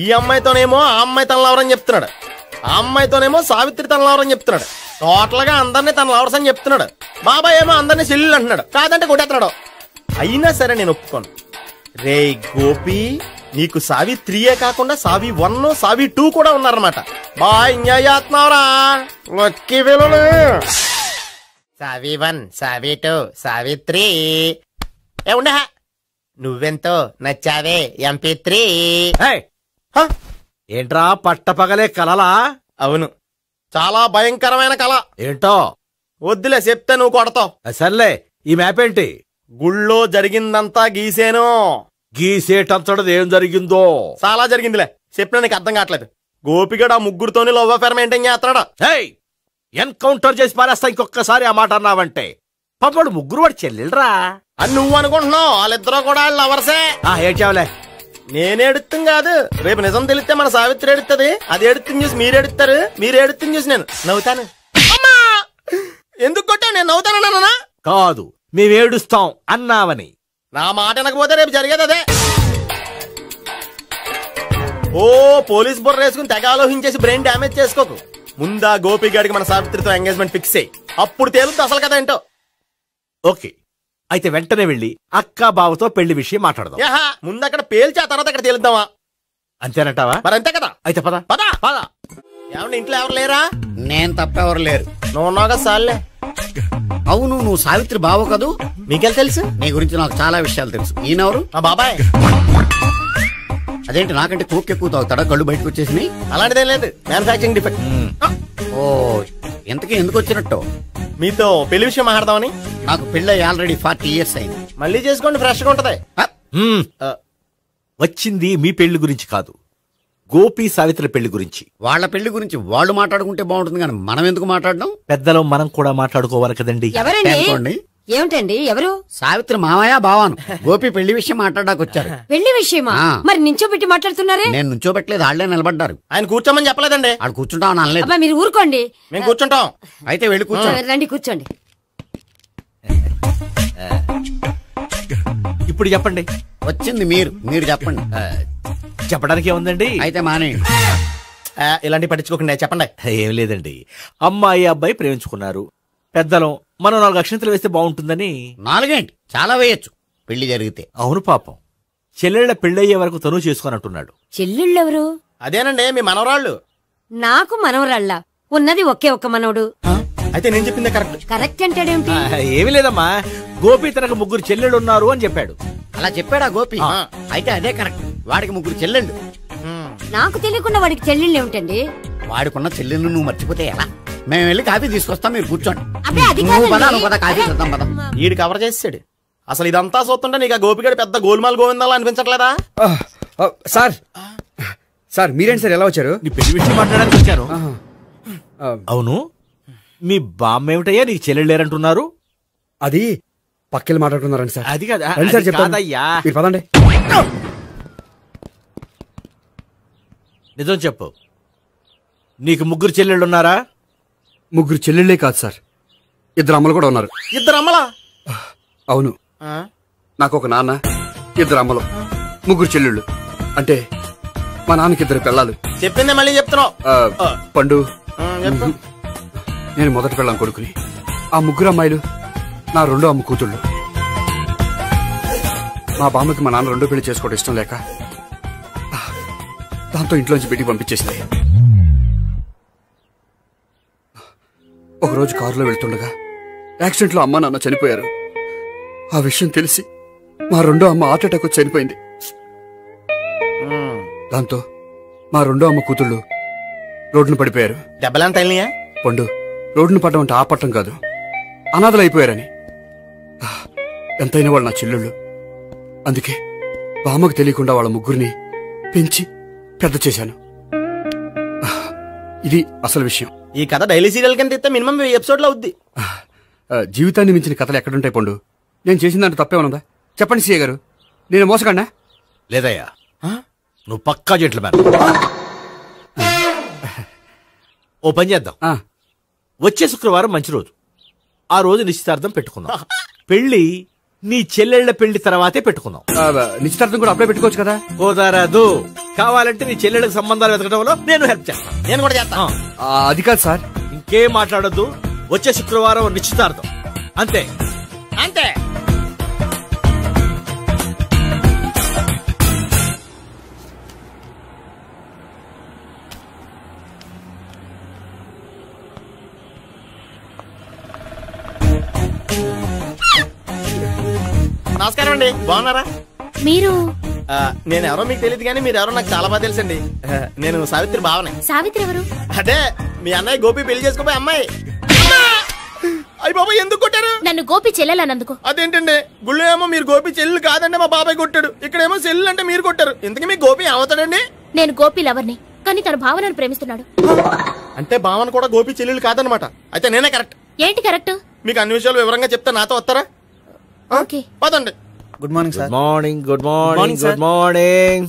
ఈ అమ్మాయితోనేమో ఆ అమ్మాయి తన లవరని చెప్తున్నాడు, ఆ అమ్మాయితోనేమో సావిత్రి తన లవరని చెప్తున్నాడు. టోటల్ గా అందరినీ తన లవర్స్ అని చెప్తున్నాడు. బాబాయ్ ఏమో అందరినీ చెల్లెలు అంటున్నాడు, కాదంటే కొట్టేస్తున్నాడు. అయినా సరే నేను ఒప్పుకోను. రే గోపి, నీకు సావి 3 కాకుండా సావి 1, సావి 2 కూడా ఉన్నారన్నమాట. బాయ్ ఎంజాయ్ చేస్తున్నావురా. లక్కీ పిల్లలు. సావి 1, సావి 2, సావి 3. ఏ ఉండే, నువ్వెంతో నచ్చావే MP3. ఏంట్రా పట్టపగలే కలలా? అవును, చాలా భయంకరమైన కళ. ఏంటో వద్దులే, చెప్తే నువ్వు కొడతావు. సర్లే, ఈ మ్యాప్ ఏంటి? గుళ్ళో జరిగిందంతా గీసేను. గీసేటంతటది ఏం జరిగిందో? చాలా జరిగిందిలే, చెప్పినా నీకు అర్థం కావట్లేదు. గోపిగడు ఆ ముగ్గురుతోని లవ్ అఫేర్ మెయింటైన్ చేస్తున్నాడు. ఎన్కౌంటర్ చేసి పారేస్తా ఇంకొకసారి ఆ మాట అన్నావంటే. పాపడు ముగ్గురు వాడు చెల్లెలరా అని నువ్వు అనుకుంటున్నావు, వాళ్ళిద్దరూ కూడా లవర్సే. ఏడ్చావులే. నేనేడుతుంది కాదు, రేపు నిజం తెలిస్తే మన సావిత్రి ఎడుతుంది. అది ఎడుతుంది చూసి మీరు ఎడుతారు, మీరు ఎడుతుంది చూసి నేను నవ్వుతాను. ఎందుకు కొట్టావు? నేను నవ్వుతానన్నా? కాదు, మేమేడుస్తాం అన్నావని. నా మాట వినకపోతే రేపు జరిగేది అదే. ఓ పోలీస్ బుర్ర వేసుకుని తెగ ఆలోచించేసి బ్రెయిన్ డ్యామేజ్ చేసుకోకు. ముందా గోపిగాడికి మన సావిత్రితో ఎంగేజ్మెంట్ ఫిక్స్ అయ్యి, అప్పుడు తేలుతుంది అసలు కదా ఏంటో. ఓకే, అయితే వెంటనే వెళ్ళి అక్క బావతో పెళ్లి విషయం మాట్లాడదాం. ముందు అక్కడ పేల్చి ఆ తర్వాత అక్కడ తేలుద్దామా? అంతేనంటావా? మరి అంతే కదా. అయితే పద పద పద. ఏమంటే ఇంట్లో ఎవరు లేరా? నేను తప్పెవరు లేరు. నువ్వు ఉన్నావుగా సార్లే. అవును, నువ్వు సావిత్రి బావ కదూ? మీకెళ్ళి తెలుసు? నీ గురించి నాకు చాలా విషయాలు తెలుసు. ఈయనెవరు? మా బాబాయ్. అదేంటి నాకంటే కోక్ ఎక్కువ తాగుతాడా? కళ్ళు బయటకు వచ్చేసినాయి. అలాంటిదేం లేదు, మ్యానుఫాక్చరింగ్ డిఫెక్ట్. ఓ, ఇంతకీ ఎందుకు వచ్చినట్టు? మీతో పెళ్లి విషయం మాట్లాడదామని. నాకు పెళ్ళి ఆల్రెడీ 40 years అయింది. మళ్ళీ చేసుకోండి, ఫ్రెష్ గా ఉంటది. వచ్చింది మీ పెళ్లి గురించి కాదు, గోపి సావిత్రి పెళ్లి గురించి. వాళ్ళ పెళ్లి గురించి వాళ్ళు మాట్లాడుకుంటే బాగుంటుంది, కానీ మనం ఎందుకు మాట్లాడడం? పెద్దలో మనం కూడా మాట్లాడుకోవాలి కదండి. ఎవరండి? ఏమిటండి? ఎవరు? సావిత్రి మామయ్య బావాను. గోపి పెళ్లి విషయం మాట్లాడడానికి వచ్చారు. పెళ్లి విషయమా? మరి నించోబెట్టి మాట్లాడుతున్నారే? నేను నుంచోబెట్టలేదు, వాళ్ళే నిలబడ్డారు. ఆయన కూర్చోమని చెప్పలేదండి. వాళ్ళు కూర్చుంటామని అనలేదు. అబ్బా మీరు ఊరుకోండి. మేము కూర్చుంటాం. అయితే వెళ్ళి కూర్చోండి. రండి కూర్చోండి. ఇప్పుడు చెప్పండి. వచ్చింది మీరు చెప్పండి. చెప్పడానికి ఏముందండి? అయితే మానేయండి. ఇలాంటి పట్టించుకోకుండా చెప్పండి. ఏం లేదండి, అమ్మాయి అబ్బాయి ప్రేమించుకున్నారు. పెద్దలం మనం 4 అక్షంతలు వేస్తే బాగుంటుందని. 4 ఏంటి, చాలా వేయచ్చు పెళ్లి జరిగితే. అవును పాపం, చెల్లెళ్ళ పెళ్ళయ్యే వరకు తను చేసుకోనంటున్నాడు. చెల్లెళ్ళెవరు? అదేనండి మీ మనవరాళ్ళు. నాకు మనవరాళ్ళ ఉన్నది ఒకే ఒక్క మనవడు. అయితే నేను చెప్పిందే కరెక్ట్. కరెక్ట్ అంటాడేమిటి? ఏమి లేదమ్మా, గోపి తనకు 3 చెల్లెళ్ళు ఉన్నారు అని చెప్పాడు. అలా చెప్పాడా గోపి? అయితే అదే కరెక్ట్. వాడికి 3 చెల్లెళ్ళు. నాకు తెలియకుండా వాడికి చెల్లెళ్ళు ఏమిటండి? వాడికున్న చెల్లెళ్ళు నువ్వు మర్చిపోతే ఎలా? మేము వెళ్ళి కాఫీ తీసుకొస్తాం, మీరు కూర్చోండి. కాఫీ చేద్దాం పద. ఈడు కవర్ చేసాడు. అసలు ఇదంతా చూస్తుంటే నీకు ఆ గోపిగడు పెద్ద గోల్మాల్ గోవిందాలా అనిపించట్లేదా? సార్ మీరేంటి సార్ ఎలా వచ్చారు? నీ పెళ్లి విషయం మాట్లాడడానికి వచ్చాను. అవును, మీ బామ్మ ఏమిటయ్యా నీకు చెల్లెళ్ళు లేరంటున్నారు? అది పక్కెళ్ళి మాట్లాడుకున్నారండి సార్. అది కదా సార్ చెప్తాను, మీరు పదండి. నిజం చెప్పు. నీకు ముగ్గురు చెల్లెళ్ళు ఉన్నారా? ముగ్గురు చెల్లెళ్ళే కాదు సార్, ఇద్దరు అమ్మలు కూడా ఉన్నారు. ఇద్దరు అమ్మలా? అవును, నాకు ఒక నాన్న, ఇద్దరు అమ్మలు, ముగ్గురు చెల్లెళ్ళు. అంటే మా నాన్నకి ఇద్దరు పిల్లలు. చెప్పిందే మళ్ళీ చెప్తున్నావు. పండు, నేను మొదటి పిల్లం కొడుకుని. ఆ ముగ్గురు అమ్మాయిలు నా రెండో అమ్మ కూతుళ్ళు. మా బామ్మకి మా నాన్న రెండో పెళ్లి చేసుకోవడం ఇష్టం లేక దాంతో ఇంట్లోంచి బిడ్డికి పంపించేసింది. ఒకరోజు కారులో వెళ్తుండగా యాక్సిడెంట్లో అమ్మ నాన్న చనిపోయారు. ఆ విషయం తెలిసి మా రెండో అమ్మ హార్ట్ అటాక్ వచ్చి చనిపోయింది. దాంతో మా రెండో అమ్మ కూతుళ్ళు రోడ్డును పడిపోయారు. దెబ్బలంత అయినాయా? పండు, రోడ్డును పడ్డం అంటే ఆపట్టం కాదు, అనాథలు అయిపోయారని. ఎంతైనా వాళ్ళు నా చెల్లెళ్ళు. అందుకే బామ్మకు తెలియకుండా వాళ్ళ ముగ్గురిని పెంచి పెద్ద చేశాను. ఇది అసలు విషయం. ఈ కథ డైలీ సీరియల్ కింద ఇస్తే మినిమం 1000 ఎపిసోడ్లు అవుద్ది. జీవితాన్ని మించిన కథలు ఎక్కడుంటాయి పండు? నేను చేసిన దాంట్లో తప్పేమనుందా? చెప్పండి సీఏ గారు, నేను మోసగండా? లేదయ్యా, నువ్వు పక్కా జెంట్లమ్యాన్. ఓ పని చేద్దాం, వచ్చే శుక్రవారం మంచి రోజు, ఆ రోజు నిశ్చితార్థం పెట్టుకుందాం. పెళ్లి నీ చెల్లెళ్ల పెళ్లి తర్వాతే పెట్టుకుందాం. నిశ్చితార్థం కూడా అప్పుడే పెట్టుకోవచ్చు కదా? కుదరదు. కావాలంటే నీ చెల్లెళ్ళకి సంబంధాలు వెతకడంలో నేను హెల్ప్ చేస్తాను. నేను కూడా చేస్తాను. అది కాదు సార్. ఇంకేం మాట్లాడొద్దు, వచ్చే శుక్రవారం నిశ్చితార్థం, అంతే అంతే. నమస్కారం అండి, బాగున్నారా? మీరు నేను ఎవరో మీకు తెలియదు కానీ మీరు ఎవరో నాకు చాలా బాగా తెలుసండి. నేను సావిత్రి బావనే. సావిత్రి ఎవరు? అదే మీ అన్నయ్య గోపి పెళ్లి చేసుకోపోయి అమ్మాయి. అయ్యి బాబాయ్, ఎందుకు కొట్టారు నన్ను? గోపి చెల్లెలన్నందుకు. అదేంటండి, గుళ్ళు ఏమో మీరు గోపి చెల్లెలు కాదండి మా బాబాయ్ కొట్టాడు, ఇక్కడేమో చెల్లెలు అంటే మీరు కొట్టారు. ఇంతకీ మీ గోపి ఏమవుతాడండి? నేను గోపి లవర్ని, కానీ తన భావనను ప్రేమిస్తున్నాడు. అంటే భావన కూడా గోపి చెల్లెలు కాదనమాట. అయితే నేనే కరెక్ట్. ఏంటి కరెక్ట్? మీకు అన్ని విషయాలు వివరంగా చెప్తా, నాతో వస్తారా? ఓకే, పదండి. Good morning sir. Morning. Good morning. Good morning.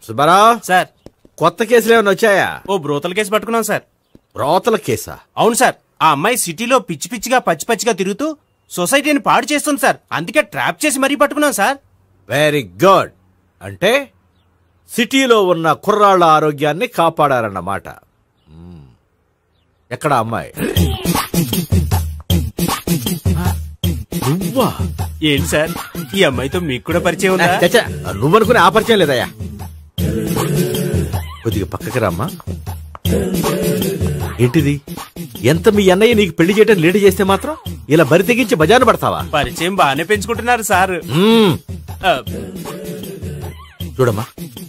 Subbarao sir, కొత్త కేసులు ఏమైనా వచ్చాయా? ఓ బ్రోతల కేసు పట్టుకున్నాం సార్. బ్రోతల కేసా? అవును సార్. ఆ అమ్మాయి సిటీలో పిచ్చి పిచ్చిగా పచ్చి పచ్చిగా తిరుగుతూ సొసైటీని పాడు చేస్తుంది సార్. అందుకే ట్రాప్ చేసి మరీ పట్టుకున్నాం సార్. Very good. అంటే సిటీలో ఉన్న కుర్రాళ్ళ ఆరోగ్యాన్ని కాపాడారన్నమాట. ఎక్కడ అమ్మాయి? నువ్వా? ఏంటి సార్, ఈ అమ్మాయితో మీకు కూడా పరిచయం ఉందా? నువ్వనుకునే ఆ పరిచయం లేదయ్యా. కొద్దిగా పక్కకి రామ్మా. ఏంటిది? ఎంత మీ అన్నయ్య నీకు పెళ్లి చేయడం లేట్ చేస్తే మాత్రం ఇలా బరి తెగించి బజారు పడతావా? పరిచయం బాగానే పెంచుకుంటున్నారు సార్. చూడమ్మా,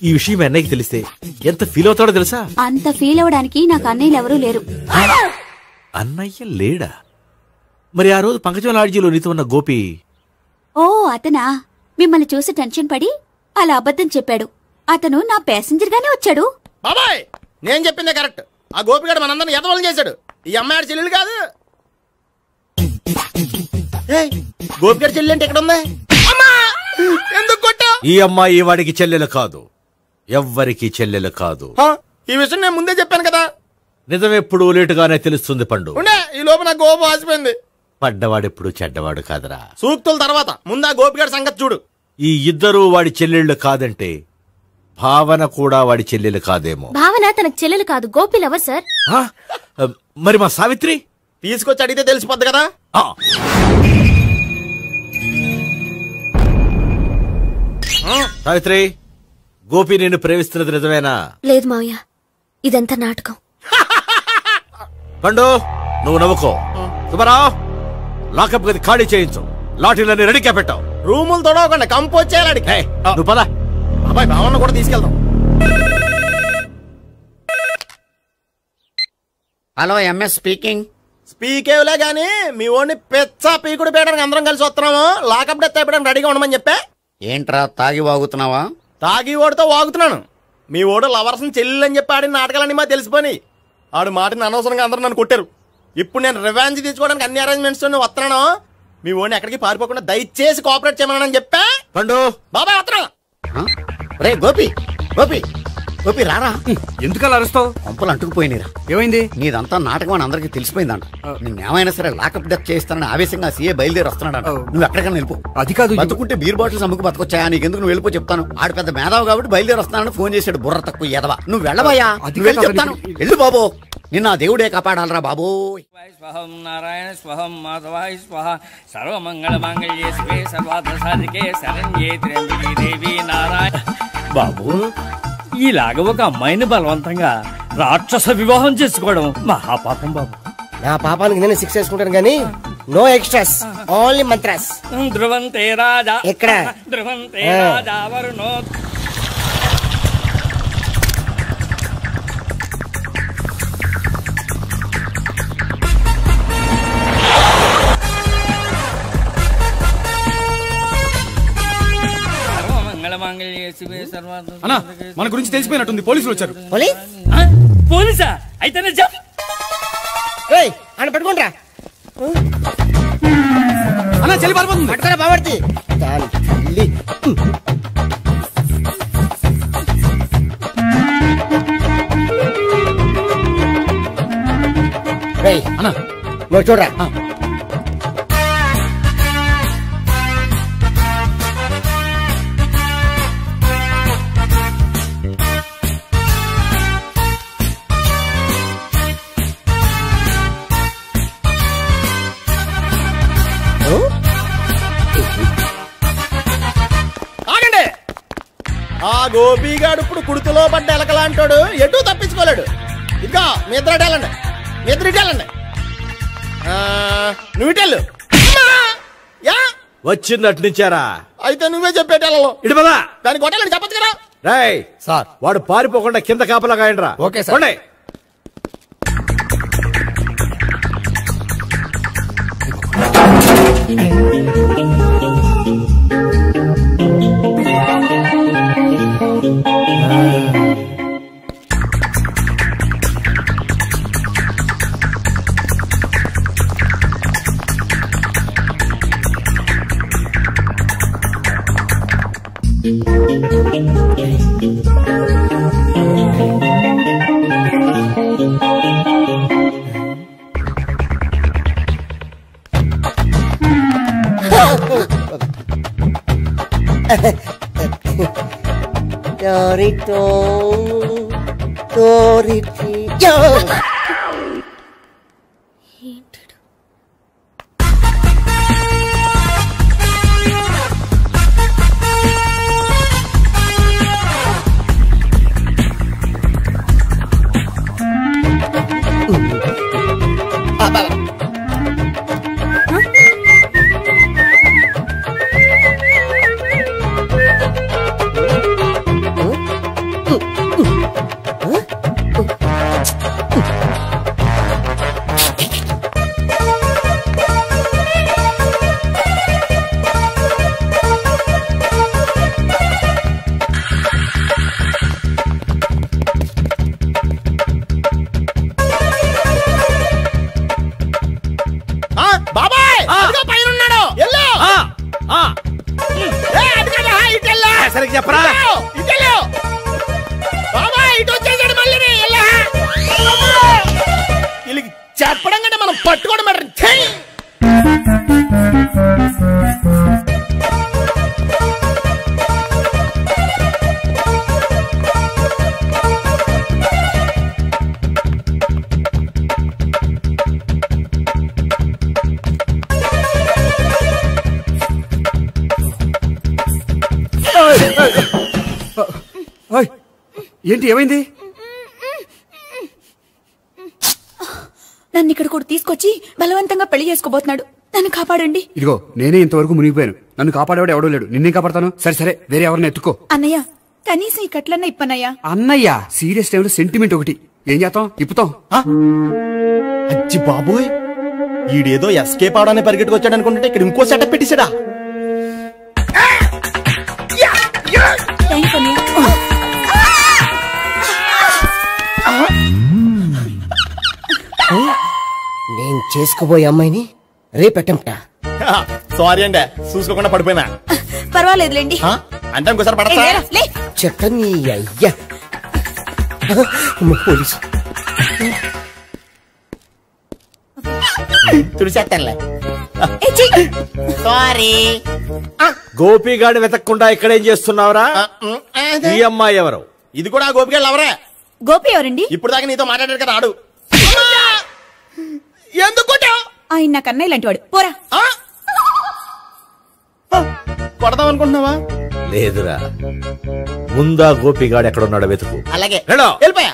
ఈ విషయం మీ అన్నయ్యకి తెలిస్తే ఎంత ఫీల్ అవుతాడో తెలుసా? అంత ఫీల్ అవడానికి నాకు అన్నయ్యలు ఎవరూ లేరు. అన్నయ్య లేడా? మరి ఆ రోజు పంకజం లాడ్జీలో నీతో ఉన్న గోపి? ఓ అతనా? మిమ్మల్ని చూసి టెన్షన్ పడి అలా అబద్ధం చెప్పాడు. అతను నా ప్యాసింజర్ గానే వచ్చాడు. బాబాయ్, నేను చెప్పిందే కరెక్ట్. ఆ గోపిగాడు మనందరిని ఎదవలు చేశాడు. ఈ అమ్మాయి చెల్లెలు కాదు. గోపిగాడి చెల్లెలు అంటే ఎక్కడ ఉంది? ఎందుకు కొట్టా? ఈ అమ్మాయి వాడికి చెల్లెలు కాదు, ఎవ్వరికి చెల్లెలు కాదు. ఈ విషయం నేను ముందే చెప్పాను కదా. నిజమెప్పుడు లేటుగానే తెలుస్తుంది పండు. ఈ లోపు నా గోపు ఆసిపోయింది. పడ్డవాడెప్పుడు చెడ్డవాడు కాదురా. సూక్తుల తర్వాత ముందు ఆ గోపిగాడి సంగతి చూడు. ఈ ఇద్దరు వాడి చెల్లెళ్ళు కాదంటే భావన కూడా వాడి చెల్లెలు కాదేమో. భావన తనకు చెల్లెలు కాదు, గోపి లవర్ సార్. మరి మా సావిత్రి? తీసుకొచ్చి అడిగితే తెలిసిపోద్ది కదా. సావిత్రి, గోపి నేను ప్రేమిస్తున్నది నిజమేనా? లేదు మావయ్య, ఇదంతా నాటకం. పండు, నువ్వు నవ్వుకో. సుబ్బారావు, లాకప్ గది ఖాళీ చేయించు. లాఠీలన్నీ రెడీగా పెట్టావు. రూములు తొడవకుండా కంపోజ్ చేయాలి. నువ్వు పద. అబ్బాయి, భావన కూడా తీసుకెళ్దాం. Hello, MS speaking. స్పీకేవ్లే గానీ మీ ఓడిని పెచ్చ పీకుడు పేయడానికి అందరం కలిసి వస్తున్నాము. లాకప్ డెత్ అయిపోయడానికి రెడీగా ఉండమని చెప్పే. ఏంట్రా తాగి వాగుతున్నావా? తాగి ఓడితో వాగుతున్నాను. మీ ఓడు లవర్స్ చెల్లెలు అని చెప్పి ఆడిన నాటకాలన్నీ మా తెలిసిపోయి ఆడు మాటని అనవసరంగా అందరూ నన్ను కొట్టారు. ఇప్పుడు నేను రివెంజ్ తీసుకోవడానికి అన్ని అరేంజ్మెంట్స్ వస్తున్నాను. మీ ఓడిని ఎక్కడికి పారిపోకుండా దయచేసి కోఆపరేట్ చేయమని చెప్పా. పండు, బాబాయ్ వస్తున్నా. రే గోపి, గోపి గోపి రారా. ఎందుకలా అరుస్తావు? పంపులు అంటుకుపోయినరా. ఏమైంది? నీదంతా నాటకం అని అందరికి తెలిసిపోయిందంట. నిన్నేమైనా సరే లాకప్ డెత్ చేస్తానని ఆవేశంగా సీఏ బయలుదేరి వస్తున్నాడంట. నువ్వు ఎక్కడికైనా వెళ్ళిపో. అది కాదు, బతుకుంటే బీర్ బాటిల్స్ అమ్ముకు బతకొచ్చాయా? నీకెందుకు? నువ్వు వెళ్ళిపో చెప్తాను. ఆడు పెద్ద మేధావు కాబట్టి బయలుదేరి వస్తున్నానని ఫోన్ చేశాడు. బుర్ర తక్కువ ఎదవా. నువ్వు వెళ్ళబోయా? చెప్తాను వెళ్ళు బాబో. నిన్న దేవుడే కాపాడాలరా బాబో. స్వహం నారాయణ స్వహం మాధవాయ స్వహ సర్వమంగళ మాంగళ్యే శివే సర్వార్థ సాధికే శరణ్యే త్ర్యంబకే దేవి నారాయణ. బాబు, ఇలాగ ఒక అమ్మాయిని బలవంతంగా రాక్షస వివాహం చేసుకోవడం మహాపాపం బాబు. నా పాపానికి నేను శిక్ష చేసుకుంటాను గానీ నో ఎక్స్ట్రాస్, ఓన్లీ మంత్రాస్. ధ్రువంతే రాజా ఎక్కడ? ధ్రువంతే రాజా వరుణో. అన్నా, మన గురించి తెలిసిపోయినట్టుంది. పోలీసులు వచ్చారు. పోలీసా? అయితేనే చెప్పు. ఆయన పట్టుకుంటా అన్నా, చలి పారిపోతుంది. పట్టుకోరా బావర్తి. అన్నా నువ్వు చూడరా. ఆగండి. ఆ గోపిగాడు ఇప్పుడు కుడుతులో పడ్డ ఎలకలాంటాడు. ఎటు తప్పించుకోలేడు. ఇదిగో మీ ఇద్దరు ఇటెళ్ళండి. మీ ఇద్దరు ఇటెళ్ళండి. నువ్వు ఇటెళ్ళు. వచ్చింది అటు నుంచారా? అయితే నువ్వే చెప్పేటెళ్ళలో ఇటు పదా. దానికి కొట్టాలని చెప్పచ్చు కదా. రాయ్ సార్, వాడు పారిపోకుండా కింద కాపలా కాయండి రా. Okay sir. సరిగ్గా చెప్పరా. చెప్పడం కంటే మనం పట్టుకోవడం మ్యాటర్. ఏంటి? ఏమైంది? నన్ను ఇక్కడ కూడా తీసుకొచ్చి బలవంతంగా పెళ్లి చేసుకోబోతున్నాడు. నన్ను కాపాడండి. ఇదిగో నేనే ఇంతవరకు మునిగిపోయాను. నన్ను కాపాడేవాడు ఎవడో లేడు. నిన్నే కాపాడతాను. సరే సరే, వేరే ఎవరిని ఎత్తుకో. అన్నయ్య, కనీసం ఈ కట్లన్నా ఇప్పనయ్యా. అన్నయ్య, సీరియస్ టైంలో సెంటిమెంట్ ఒకటి. ఏం చేస్తాం? ఇప్పుతాం. అచ్చి బాబోయ్, ఈడేదో ఎస్కేప్ అవడానికి పరిగెట్టుకొచ్చాడు అనుకుంటే ఇక్కడ ఇంకో సెటప్ పెట్టేశాడా. నేను చేసుకోబోయే అమ్మాయిని రేపెట్టంటా. సారీ అండి, చూసుకోకుండా పడిపోయినా. పర్వాలేదులేండి. అంటే ఇంకోసారి పడతా. చెట్ట నీ అయ్యా. పోలీసు తుడిచేస్తానులే. సారీ. గోపిగాడిని వెతకకుండా ఇక్కడేం చేస్తున్నావురా? ఈ అమ్మాయి ఎవరు? ఇది కూడా గోపిగాడు ఎవరే? గోపి ఎవరండి? ఇప్పుడు దాకా నీతో మాట్లాడారు కదా ఆడు. ఎందుకు ఆయన నాకు అన్నయ్య లాంటి వాడు. పోరా. కొడదాం అనుకుంటున్నావా? లేదురా, ముందా గోపిగాడు ఎక్కడున్నాడో వెతుకు. అలాగే వెళ్ళో. వెళ్ళిపోయా.